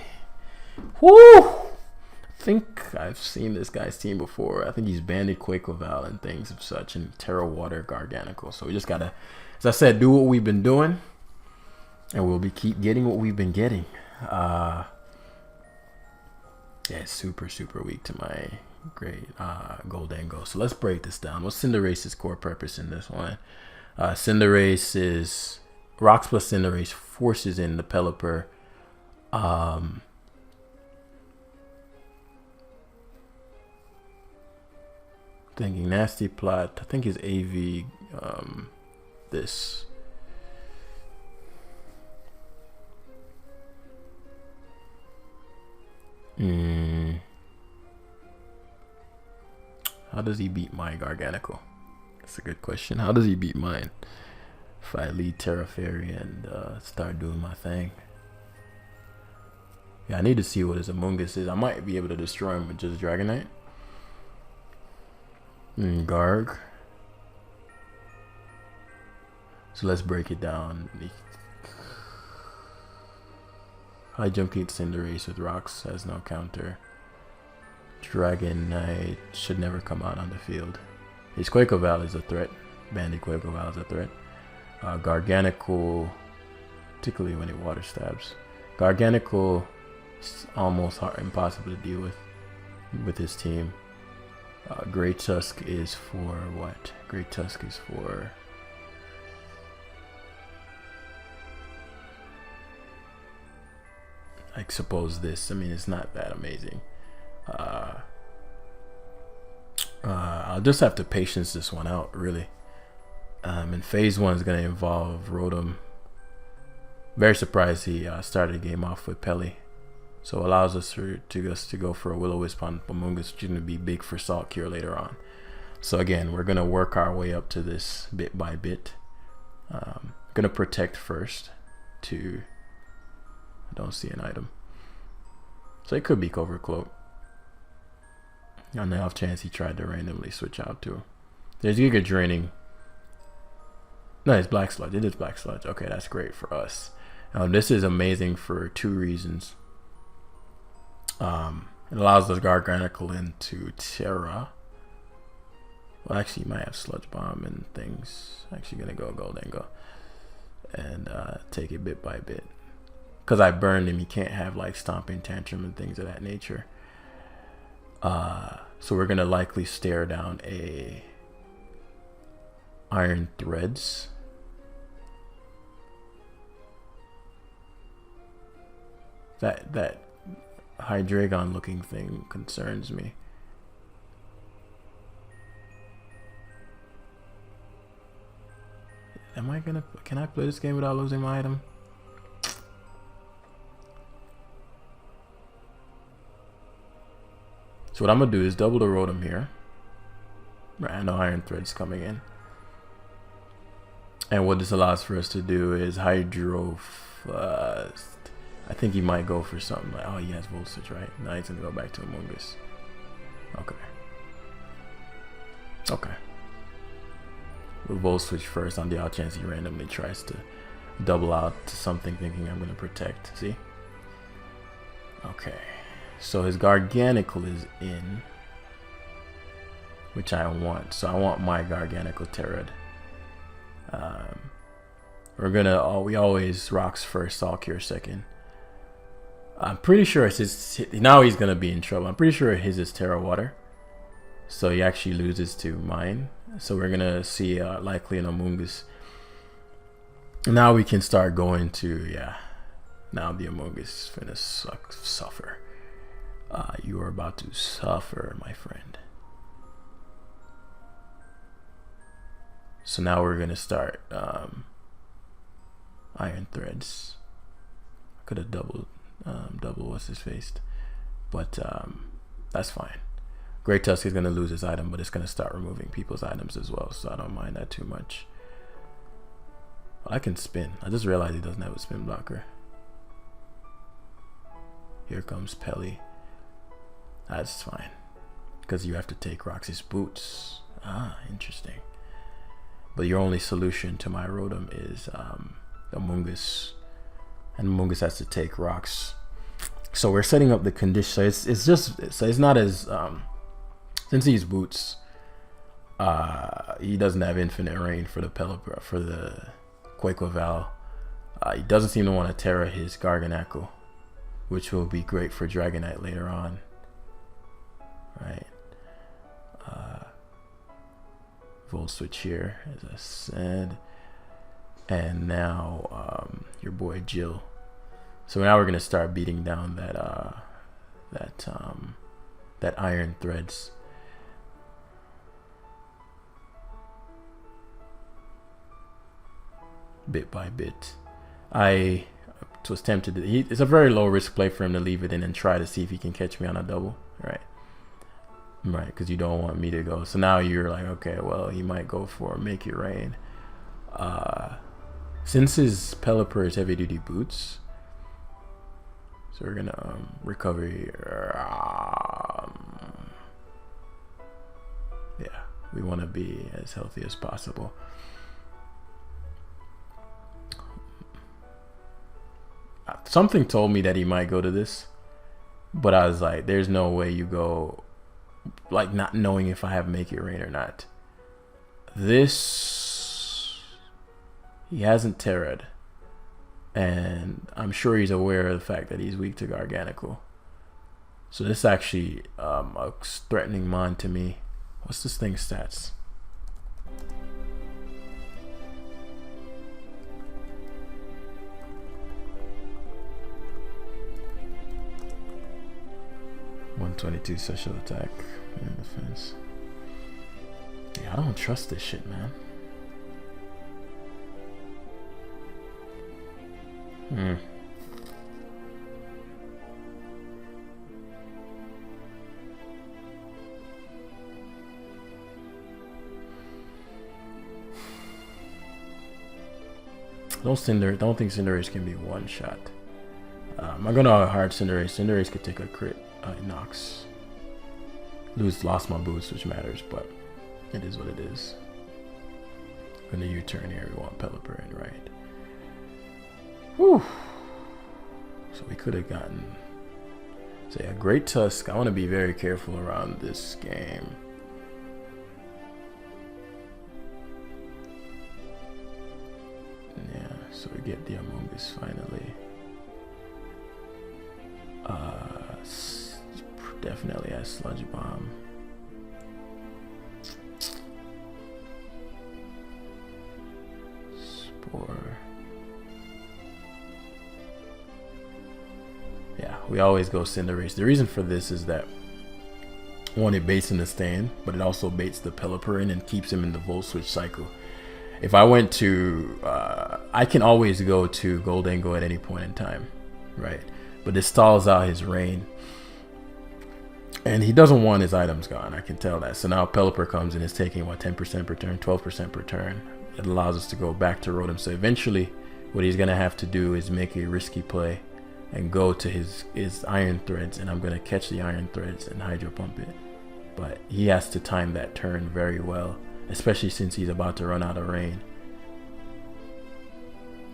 Whoo! I think I've seen this guy's team before. I think he's banded Quaquaval and things of such, and Terra Water Garganical. So we just gotta, as I said, do what we've been doing, and we'll keep getting what we've been getting. Yeah, it's super weak to my great Goldengo. So let's break this down. What's Cinderace's core purpose in this one? Cinderace is Rocks plus Cinderace forces in the Pelipper. thinking nasty plot. I think his AV this. How does he beat my Garganical? That's a good question. How does he beat mine? If I lead Terra Fairy and start doing my thing. Yeah, I need to see what his Among Us is. I might be able to destroy him with just Dragonite. Garg. So let's break it down. High jump keeps Cinderace with rocks, has no counter. Dragonite should never come out on the field. His Quakoval is a threat. Banded Quakoval is a threat. Garganical, particularly when it water stabs. Garganical is almost impossible to deal with his team. Great Tusk is for what? Great Tusk is for I suppose this. I mean, it's not that amazing. I'll just have to patience this one out, really. And phase 1 is going to involve Rotom. Very surprised he started the game off with Pelly. So allows us to go for a Will-O-Wisp on Among Us, which is going to be big for Salt Cure later on. So again, we're going to work our way up to this bit by bit. Going to protect first to... I don't see an item. So it could be Covert Cloak. On the off chance he tried to randomly switch out to. There's Giga Draining. No, it's Black Sludge. It is Black Sludge. Okay, that's great for us. This is amazing for 2 reasons. It allows the Garganical into Terra. Well, actually, he might have Sludge Bomb and things. Actually, gonna go Goldengo and take it bit by bit. Because I burned him, he can't have like Stomping Tantrum and things of that nature. So we're gonna likely stare down a Iron Threads. That Hydreigon looking thing concerns me. Can I play this game without losing my item? So what I'm gonna do is double the Rotom here. I know Iron Thread's coming in. And what this allows for us to do is Hydro Fust. I think he might go for something like, oh, he has Volt Switch, right? Now he's gonna go back to Among Us. Okay. Okay. We'll Volt Switch first on the odd chance he randomly tries to double out to something thinking I'm gonna protect. See? Okay. So his Garganical is in, which I want. So I want my Garganical Terrad. We always rocks first, Salt Cure second. I'm pretty sure it's his, now he's gonna be in trouble. I'm pretty sure his is Terra Water. So he actually loses to mine. So we're gonna see likely an Among Us. Now we can start going to, yeah. Now the Among Us is finna suffer. You are about to suffer, my friend. So now we're gonna start Iron Threads. I could have double what's his face, but that's fine. Great Tusk is gonna lose his item, but it's gonna start removing people's items as well, so I don't mind that too much. Well, I can spin. I just realized he doesn't have a spin blocker. Here comes Pelly. That's fine, because you have to take Roxy's boots. Ah, interesting. But your only solution to my Rotom is Among Us, and Among Us has to take rocks. So we're setting up the condition. So it's not as since he's boots. He doesn't have infinite rain for the Quakoval. He doesn't seem to want to Terra his Garganical, which will be great for Dragonite later on. Right. Volt Switch here, as I said. And now your boy Jill. So now we're gonna start beating down that Iron Threads. bit by bit. I was tempted to, it's a very low risk play for him to leave it in and try to see if he can catch me on a double, right? Right, because you don't want me to go. So now you're like, okay, well, he might go for Make It Rain. Since his Pelipper is heavy duty boots, so we're gonna recovery. Yeah, we want to be as healthy as possible. Something told me that he might go to this, but I was like, there's no way you go, like, not knowing if I have Make It Rain or not. This, he hasn't terrored, and I'm sure he's aware of the fact that he's weak to Garganical. So this actually a threatening mon to me. What's this thing's stats? .122 special attack and defense. Yeah, I don't trust this shit, man. Don't think Cinderace can be one shot. I'm gonna hard Cinderace. Cinderace could take a crit. Knocks. Lost my boots, which matters, but it is what it is. In the U-turn here, we want Pelipper in, right? Whew. So we could have gotten, say, a Great Tusk. I want to be very careful around this game. Yeah, so we get the Amogus finally. Definitely has Sludge Bomb. Spore. Yeah, we always go Cinderace. The reason for this is that, one, it baits in the stand, but it also baits the Pelipper in and keeps him in the Volt Switch cycle. If I went to, I can always go to Goldengo at any point in time, right? But this stalls out his rain. And he doesn't want his items gone, I can tell that. So now Pelipper comes and is taking, what, 10% per turn, 12% per turn. It allows us to go back to Rotom. So eventually, what he's going to have to do is make a risky play and go to his Iron Threads. And I'm going to catch the Iron Threads and Hydro Pump it. But he has to time that turn very well, especially since he's about to run out of rain.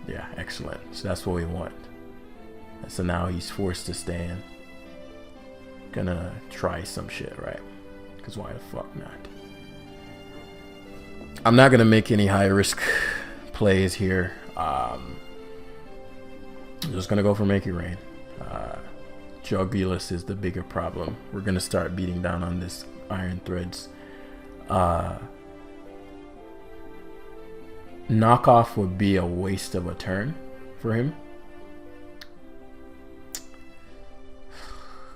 Yeah, excellent. So that's what we want. So now he's forced to stand. Gonna try some shit, right? Because why the fuck not? I'm not gonna make any high risk plays here. I'm just gonna go for Make It Rain. Jugulus is the bigger problem. We're gonna start beating down on this Iron Threads. Knockoff would be a waste of a turn for him.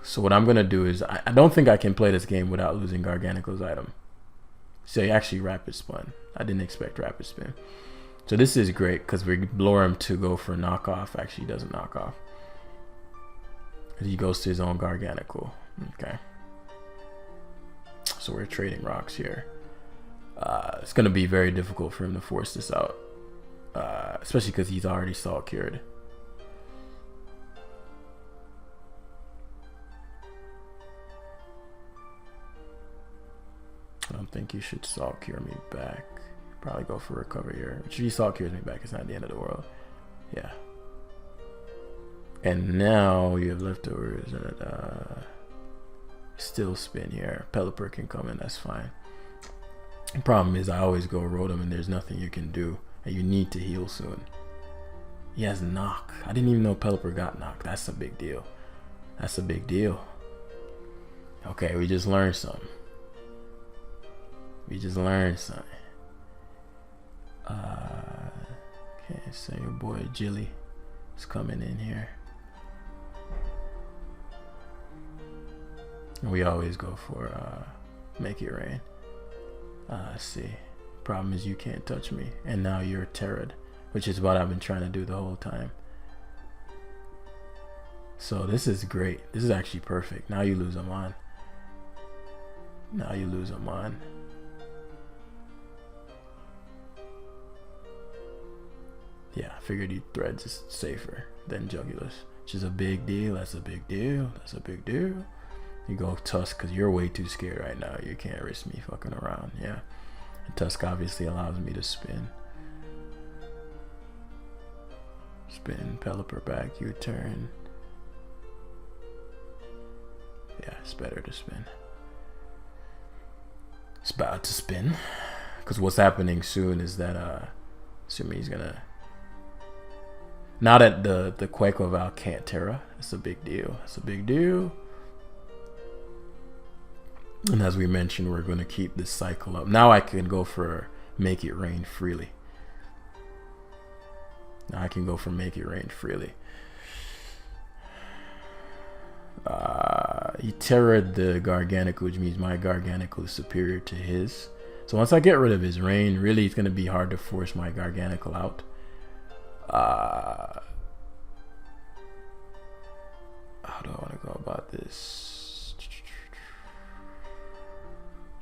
So what I'm going to do is, I don't think I can play this game without losing Garganicle's item. So he actually Rapid Spun. I didn't expect Rapid Spin. So this is great because we lure him to go for knockoff. Actually, he doesn't knock off. He goes to his own Garganicle. Okay. So we're trading rocks here. It's going to be very difficult for him to force this out. Especially because he's already Salt Cured. I don't think you should Salt Cure me back. Probably go for recovery here. If he Salt Cures me back, it's not the end of the world. Yeah. And now you have leftovers and still spin here. Pelipper can come in, that's fine. The problem is I always go Rotom and there's nothing you can do. And you need to heal soon. He has Knock. I didn't even know Pelipper got Knock. That's a big deal. That's a big deal. Okay, we just learned something. We just learned something. Okay, so your boy Jilly is coming in here. We always go for Make It Rain. Let's see. Problem is you can't touch me. And now you're Terrad. which is what I've been trying to do the whole time. So this is great. This is actually perfect. Now you lose them on. Now you lose them on. Yeah, I figured you threads is safer than Jugulus, which is a big deal. That's a big deal. That's a big deal. You go Tusk because you're way too scared right now. You can't risk me fucking around. Yeah. And Tusk obviously allows me to spin. Spin, Pelipper back, U-turn. Yeah, it's better to spin. It's about to spin. Because what's happening soon is that, assuming he's gonna... Now that the Quaquaval can't Terra, it's a big deal. It's a big deal. And as we mentioned, we're going to keep this cycle up. Now I can go for Make It Rain freely. Now I can go for Make It Rain freely. He terrored the Garganical, which means my Garganical is superior to his. So once I get rid of his Rain, really it's going to be hard to force my Garganical out. How do I want to go about this?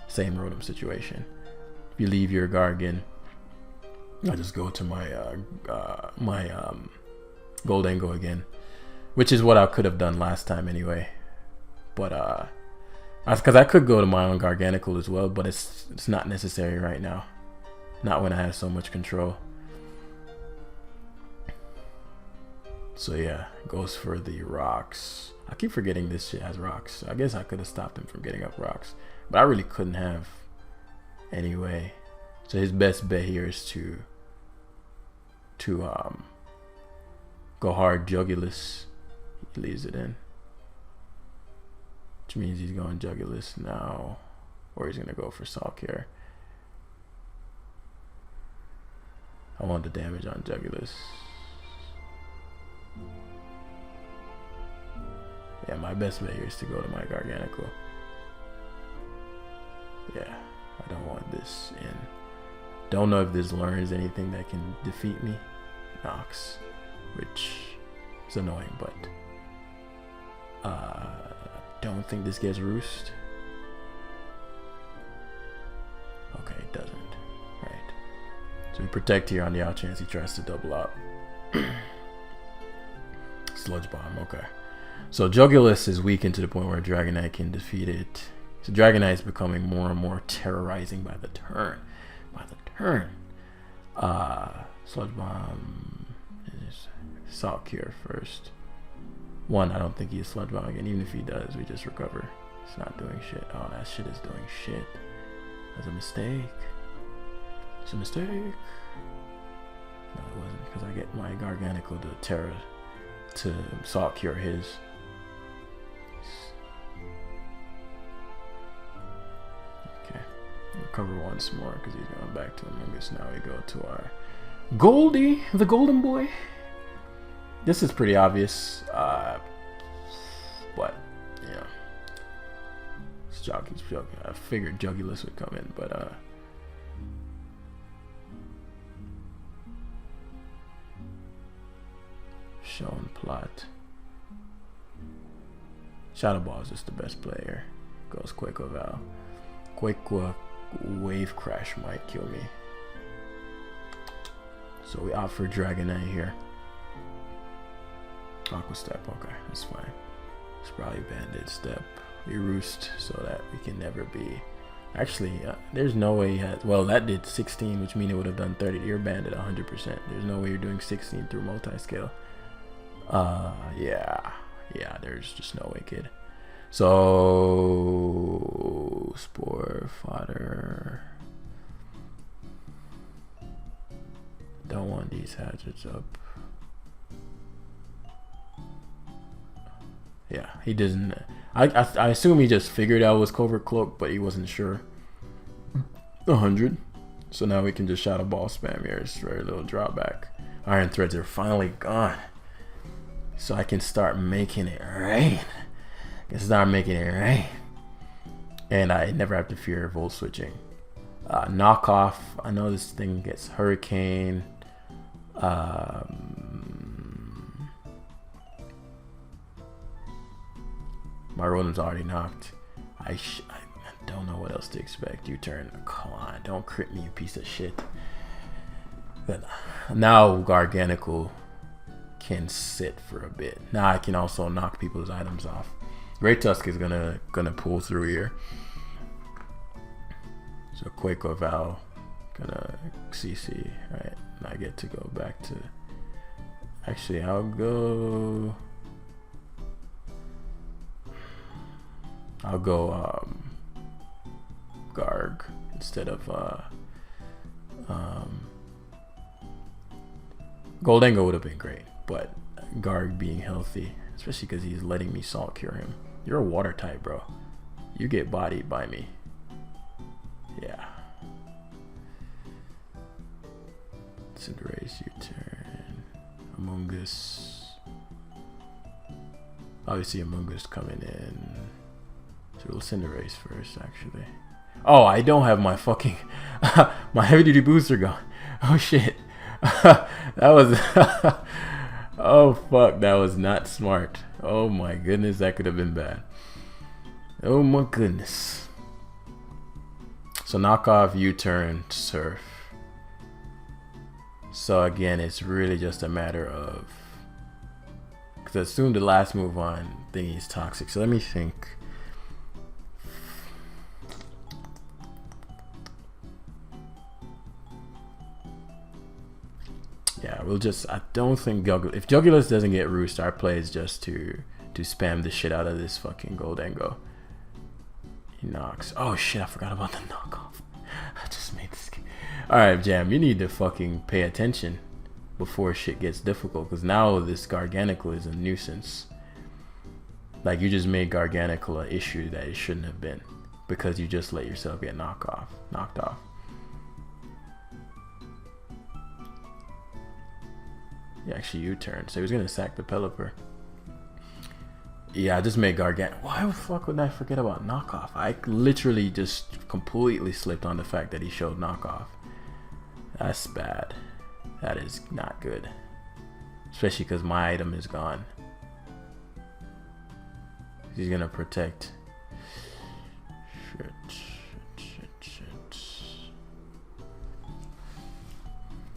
Same Rotom situation. If you leave your Gargan, I just go to my Goldengo again, which is what I could have done last time anyway. But because I could go to my own Garganical as well, but it's not necessary right now. Not when I have so much control. So yeah, goes for the rocks. I keep forgetting this shit has rocks. I guess I could have stopped him from getting up rocks, but I really couldn't have anyway. So his best bet here is to go hard Jugulus. He leaves it in, which means he's going Jugulus now, or he's gonna go for Salcare. I want the damage on Jugulus. Yeah, my best bet here is to go to my Garganical. Yeah, I don't want this in. Don't know if this learns anything that can defeat me. Nox, which is annoying, but don't think this gets Roost. Okay, it doesn't. Right. So we protect here on the off chance he tries to double up. Sludge Bomb, okay. So Jugulus is weakened to the point where Dragonite can defeat it. So Dragonite is becoming more and more terrorizing by the turn. Sludge Bomb is Salt Cure first. One, I don't think he's Sludge Bomb again. Even if he does, we just recover. It's not doing shit. Oh, that shit is doing shit. That's a mistake. It's a mistake. No, it wasn't, because I get my Garganical to Terra to Salt Cure his. Okay, recover once more because he's going back to Amogus. Now we go to our Goldie, the Golden Boy. This is pretty obvious, but yeah, it's jogging. I figured Jugulus would come in, but shown plot. Shadow Ball is just the best player. Goes Quaquaval. Quaqua Wave Crash might kill me. So we opt for Dragonite here. Aqua Step, okay, that's fine. It's probably Banded Step. We Roost so that we can never be. Actually, there's no way he has. Well, that did 16, which means it would have done 30. You're Banded 100%. There's no way you're doing 16 through multi-scale. Yeah, there's just no way, kid. So Spore Fodder. Don't want these hazards up. Yeah, he doesn't. I assume he just figured out it was Covert Cloak, but he wasn't sure. 100. So now we can just Shadow Ball spam here. It's very little drawback. Iron Threads are finally gone. So I can start making it rain. I can start making it rain. And I never have to fear Volt switching. Knockoff. I know this thing gets Hurricane. My Rotom's already knocked. I don't know what else to expect. U-turn. Come on, don't crit me, you piece of shit. But now Garganical can sit for a bit. Now I can also knock people's items off. Great Tusk is gonna pull through here. So Quaco Val gonna CC, right? And I get to go back to. Actually, I'll go Garg instead of Goldengo would have been great, but Garg being healthy, especially because he's letting me Salt Cure him. You're a water type, bro. You get bodied by me. Yeah. Cinderace, U-turn. Amoonguss. Obviously, Amoonguss coming in. So we'll Cinderace first, actually. Oh, I don't have my fucking my heavy duty booster gone. Oh shit. That was oh fuck, that was not smart. Oh my goodness, that could have been bad. Oh my goodness. So knock off, U-turn, Surf. So again, it's really just a matter of, because I assume the last move on thingy is toxic. So let me think. Yeah, we'll just, I don't think if Jugulis doesn't get Roost, our play is just to spam the shit out of this fucking Goldengo. He knocks. Oh shit, I forgot about the knockoff. I just made this game. Alright, Jam, you need to fucking pay attention before shit gets difficult, because now this Garganical is a nuisance. Like, you just made Garganical an issue that it shouldn't have been, because you just let yourself get knocked off. He actually U-turned, so he was gonna sack the Pelipper. Yeah, I just made Gargantuar. Why the fuck would I forget about knockoff? I literally just completely slipped on the fact that he showed knockoff. That's bad. That is not good. Especially because my item is gone. He's gonna protect. Shit.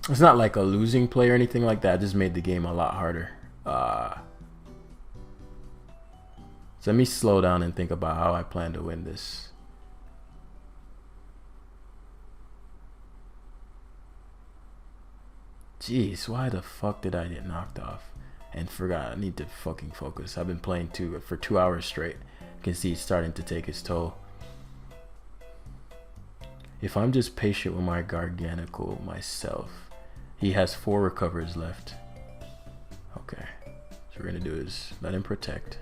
It's not like a losing play or anything like that. I just made the game a lot harder. So let me slow down and think about how I plan to win this. Jeez, why the fuck did I get knocked off? And forgot, I need to fucking focus. I've been playing for 2 hours straight. You can see it's starting to take its toll. If I'm just patient with my Garganical myself, he has 4 recovers left. Okay, so what we're gonna do is let him protect.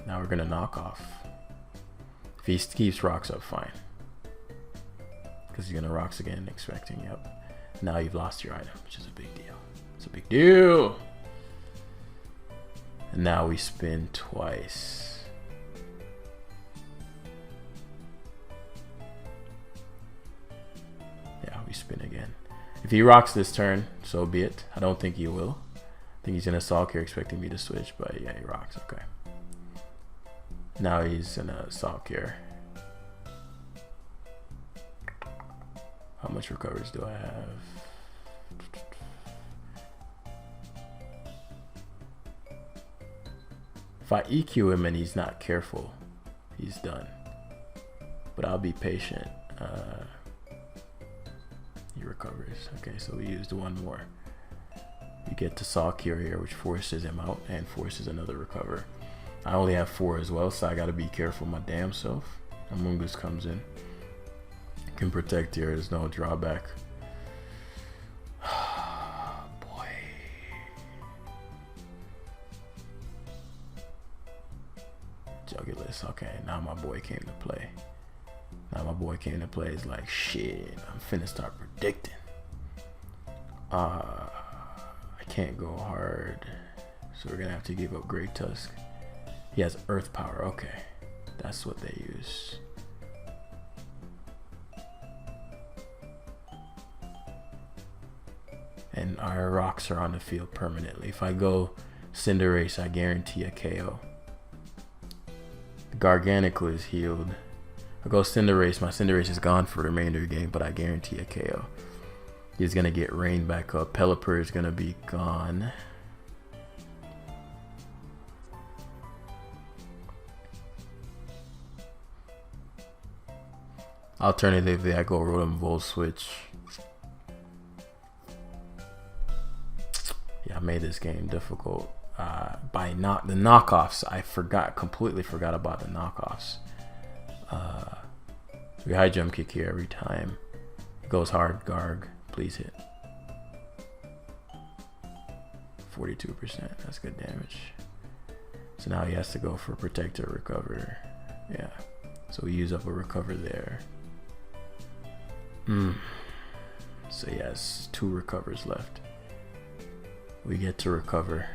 Now we're gonna knock off. If he keeps rocks up, fine. Because he's gonna rocks again, expecting, yep. Now you've lost your item, which is a big deal. It's a big deal. And now we spin twice. Yeah, we spin again. If he rocks this turn, so be it. I don't think he will. I think he's gonna Salt Cure expecting me to switch, but yeah, he rocks, okay. Now he's gonna Salt Cure. How much recovers do I have? If I EQ him and he's not careful, he's done. But I'll be patient. He recovers. Okay, so we used one more. We get to Salt Cure here, which forces him out and forces another recover. I only have 4 as well, so I gotta be careful my damn self. Amoonguss comes in. Can protect here, there's no drawback. Boy. Jugulis, okay, now my boy came to play. It's like, shit, I'm finna start predicting. I can't go hard, so we're gonna have to give up Great Tusk. He has Earth Power, okay. That's what they use. and our rocks are on the field permanently. If I go Cinderace, I guarantee a KO. Garganacl is healed. I go Cinderace, my Cinderace is gone for the remainder of the game, but I guarantee a KO. He's gonna get Rain back up. Pelipper is gonna be gone. Alternatively, I go Rotom Volt Switch. Yeah, I made this game difficult by the knockoffs. I completely forgot about the knockoffs. We high jump kick here every time. It goes hard. Garg, please hit. 42%. That's good damage. So now he has to go for Protector Recover. Yeah. So we use up a Recover there. So he has 2 recovers left. We get to recover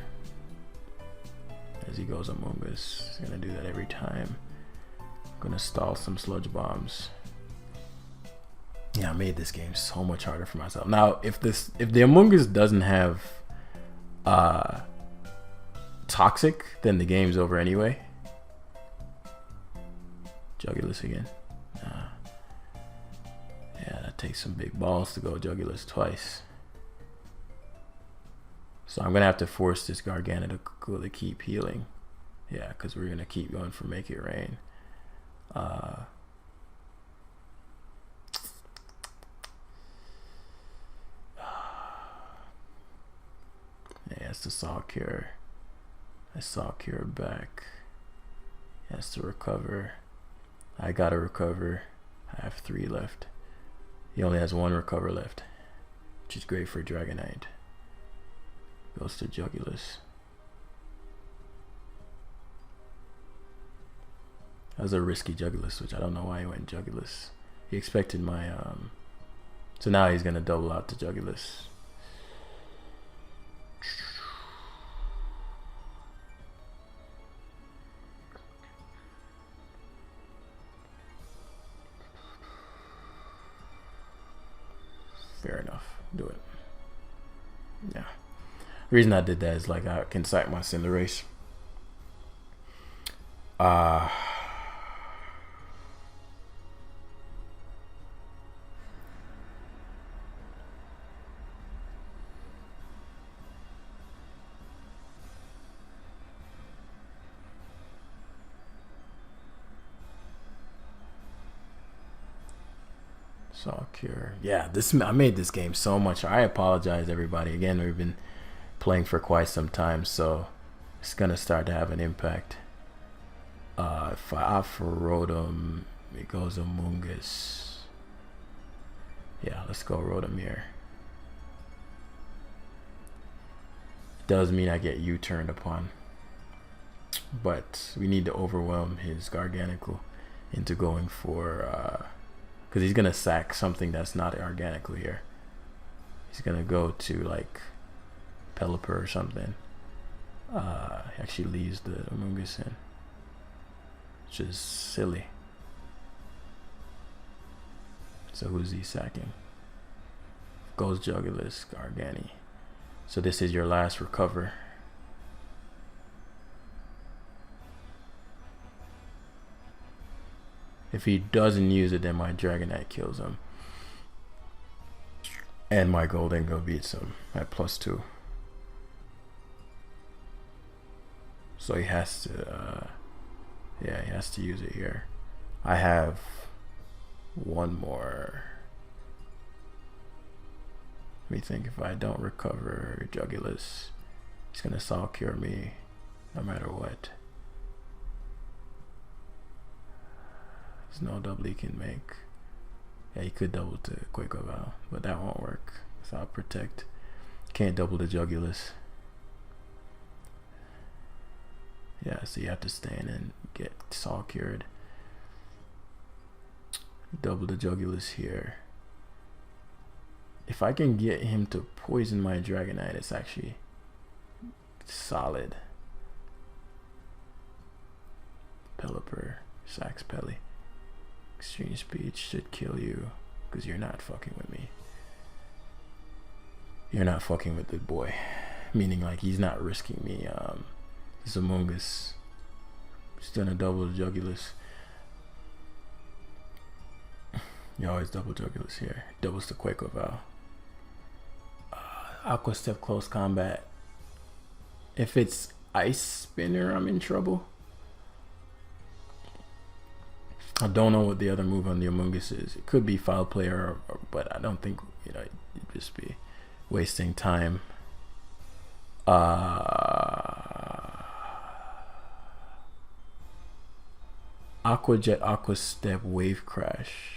as he goes Among Us. He's gonna do that every time. I'm gonna stall some Sludge Bombs. Yeah, I made this game so much harder for myself. Now, if the Among Us doesn't have Toxic, then the game's over anyway. Jugulis again. Yeah, that takes some big balls to go Jugulis twice. So I'm gonna have to force this Garganacl to keep healing. Yeah, because we're gonna keep going for Make It Rain. Yeah, it's the Saw Cure. I Saw Cure back. He has to recover. I gotta recover. I have 3 left. He only has 1 recover left, which is great for Dragonite. Goes to Jugulis. That was a risky Jugulis, which I don't know why he went Jugulis. He expected my so now he's gonna double out to Jugulis. Fair enough. Do it. Yeah. The reason I did that is like I can sack my Cinderace. Saw Cure. Yeah, I made this game so much. I apologize, everybody. Again, we've been playing for quite some time, so it's gonna start to have an impact. If I opt for Rotom, it goes Among Us. Yeah, let's go Rotom here. Does mean I get U-turned upon, but we need to overwhelm his Garganacl into going for because he's gonna sack something that's not Garganacl here. He's gonna go to like Pelipper or something. He actually leaves the Among Us in, which is silly. So who's he sacking? Goes Jugulis, Gargani. So this is your last recover. If he doesn't use it, then my Dragonite kills him. And my Goldengo beats him at +2. So he has to, yeah, he has to use it here. I have 1 more. Let me think. If I don't recover Jugulis, he's gonna Saw Cure me no matter what. There's no double he can make. Yeah, he could double to Quick Vow, but that won't work. So I'll protect. Can't double the Jugulis. Yeah, so you have to stand and get Saw Cured. Double the Jugulis here. If I can get him to poison my Dragonite, it's actually solid. Pelipper, Sax Pelly. Extreme Speed should kill you because you're not fucking with me. You're not fucking with the boy. Meaning like he's not risking me. This Among Us. He's done a double Jugulus. You always double Jugulus here. Doubles the Quaker Vow. Aqua Step close combat. If it's Ice Spinner, I'm in trouble. I don't know what the other move on the Among Us is. It could be Foul Play, but I don't think, you know, it'd just be wasting time. Aqua Jet, Aqua Step, Wave Crash.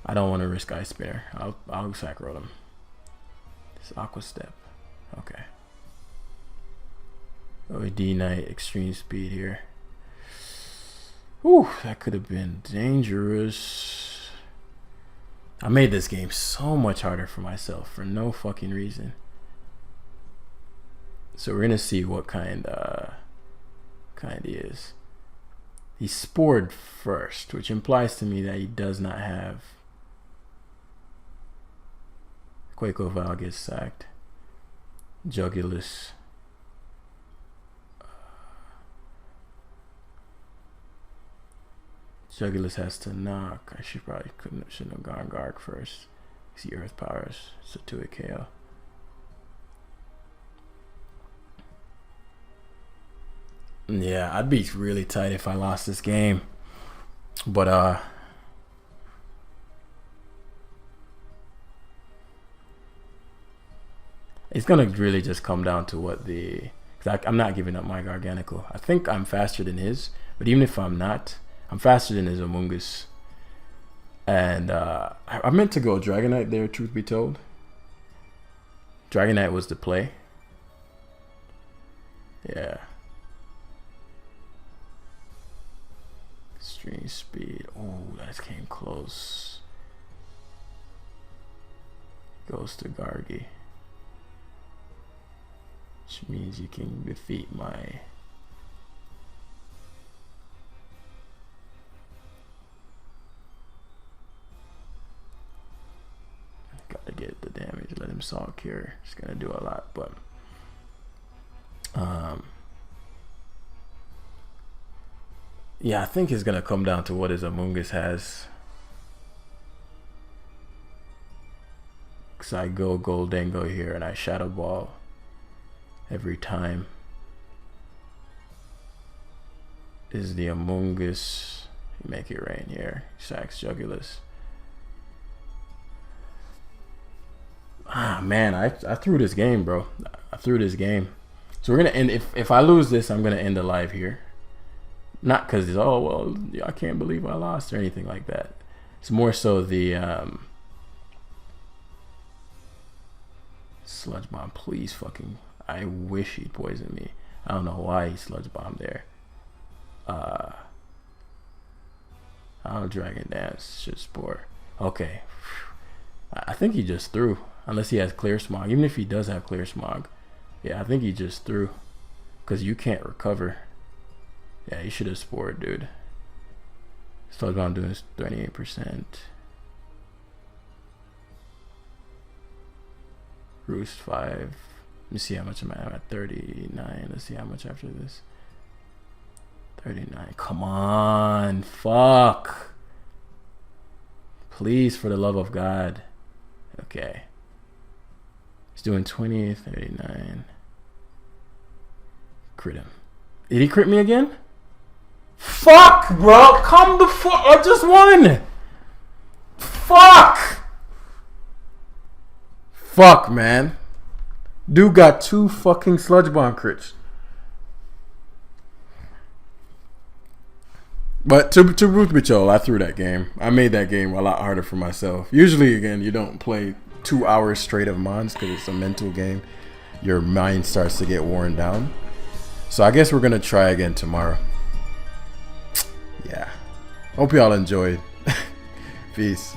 I don't want to risk Ice Spinner. I'll sack roll him. It's Aqua Step. Okay. OD Knight, Extreme Speed here. Ooh, that could have been dangerous. I made this game so much harder for myself for no fucking reason. So we're gonna see what kind he is. He spored first, which implies to me that he does not have Quaker Vow gets sacked. Jugulus. Jugulus has to knock. I shouldn't have gone Garg first. See Earth Powers. It's a 2-hit KO. Yeah, I'd be really tight if I lost this game. But it's gonna really just come down to what the. I'm not giving up my Garganical. I think I'm faster than his, but even if I'm not, I'm faster than his Among Us. And I meant to go Dragonite there, truth be told. Dragonite was the play. Yeah. Extreme Speed. Oh, that came close. Goes to Gargi. Which means you can defeat my... Gotta get the damage. Let him Salt Cure. It's gonna do a lot, but... yeah, I think it's gonna come down to what his Among Us has. Cause I go Goldango here and I Shadow Ball every time. Is the Among Us. Make it rain here. Sacks Jugulus. Ah man, I threw this game, bro. I threw this game. So we're gonna end. If I lose this, I'm gonna end the live here. Not because it's, oh well, I can't believe I lost or anything like that. It's more so the Sludge Bomb. Please fucking. I wish he'd poison me. I don't know why he Sludge Bombed there. I'll Dragon Dance. Should Spore. Okay. I think he just threw. Unless he has Clear Smog. Even if he does have Clear Smog. Yeah, I think he just threw. Because you can't recover. Yeah, you should have Spored, dude. Sludge Bomb doing 28%. Roost 5. Let me see how much I'm at. I'm at 39. Let's see how much after this. 39. Come on. Fuck. Please, for the love of God. Okay. He's doing 20, 39. Crit him. Did he crit me again? Fuck, bro. Come the fuck. I just won. Fuck. Fuck, man. Dude got 2 fucking Sludge Bomb crits. But to Ruth Bichol, I threw that game. I made that game a lot harder for myself. Usually, again, you don't play 2 hours straight of Mons because it's a mental game. Your mind starts to get worn down. So I guess we're going to try again tomorrow. Yeah. Hope y'all enjoyed. Peace.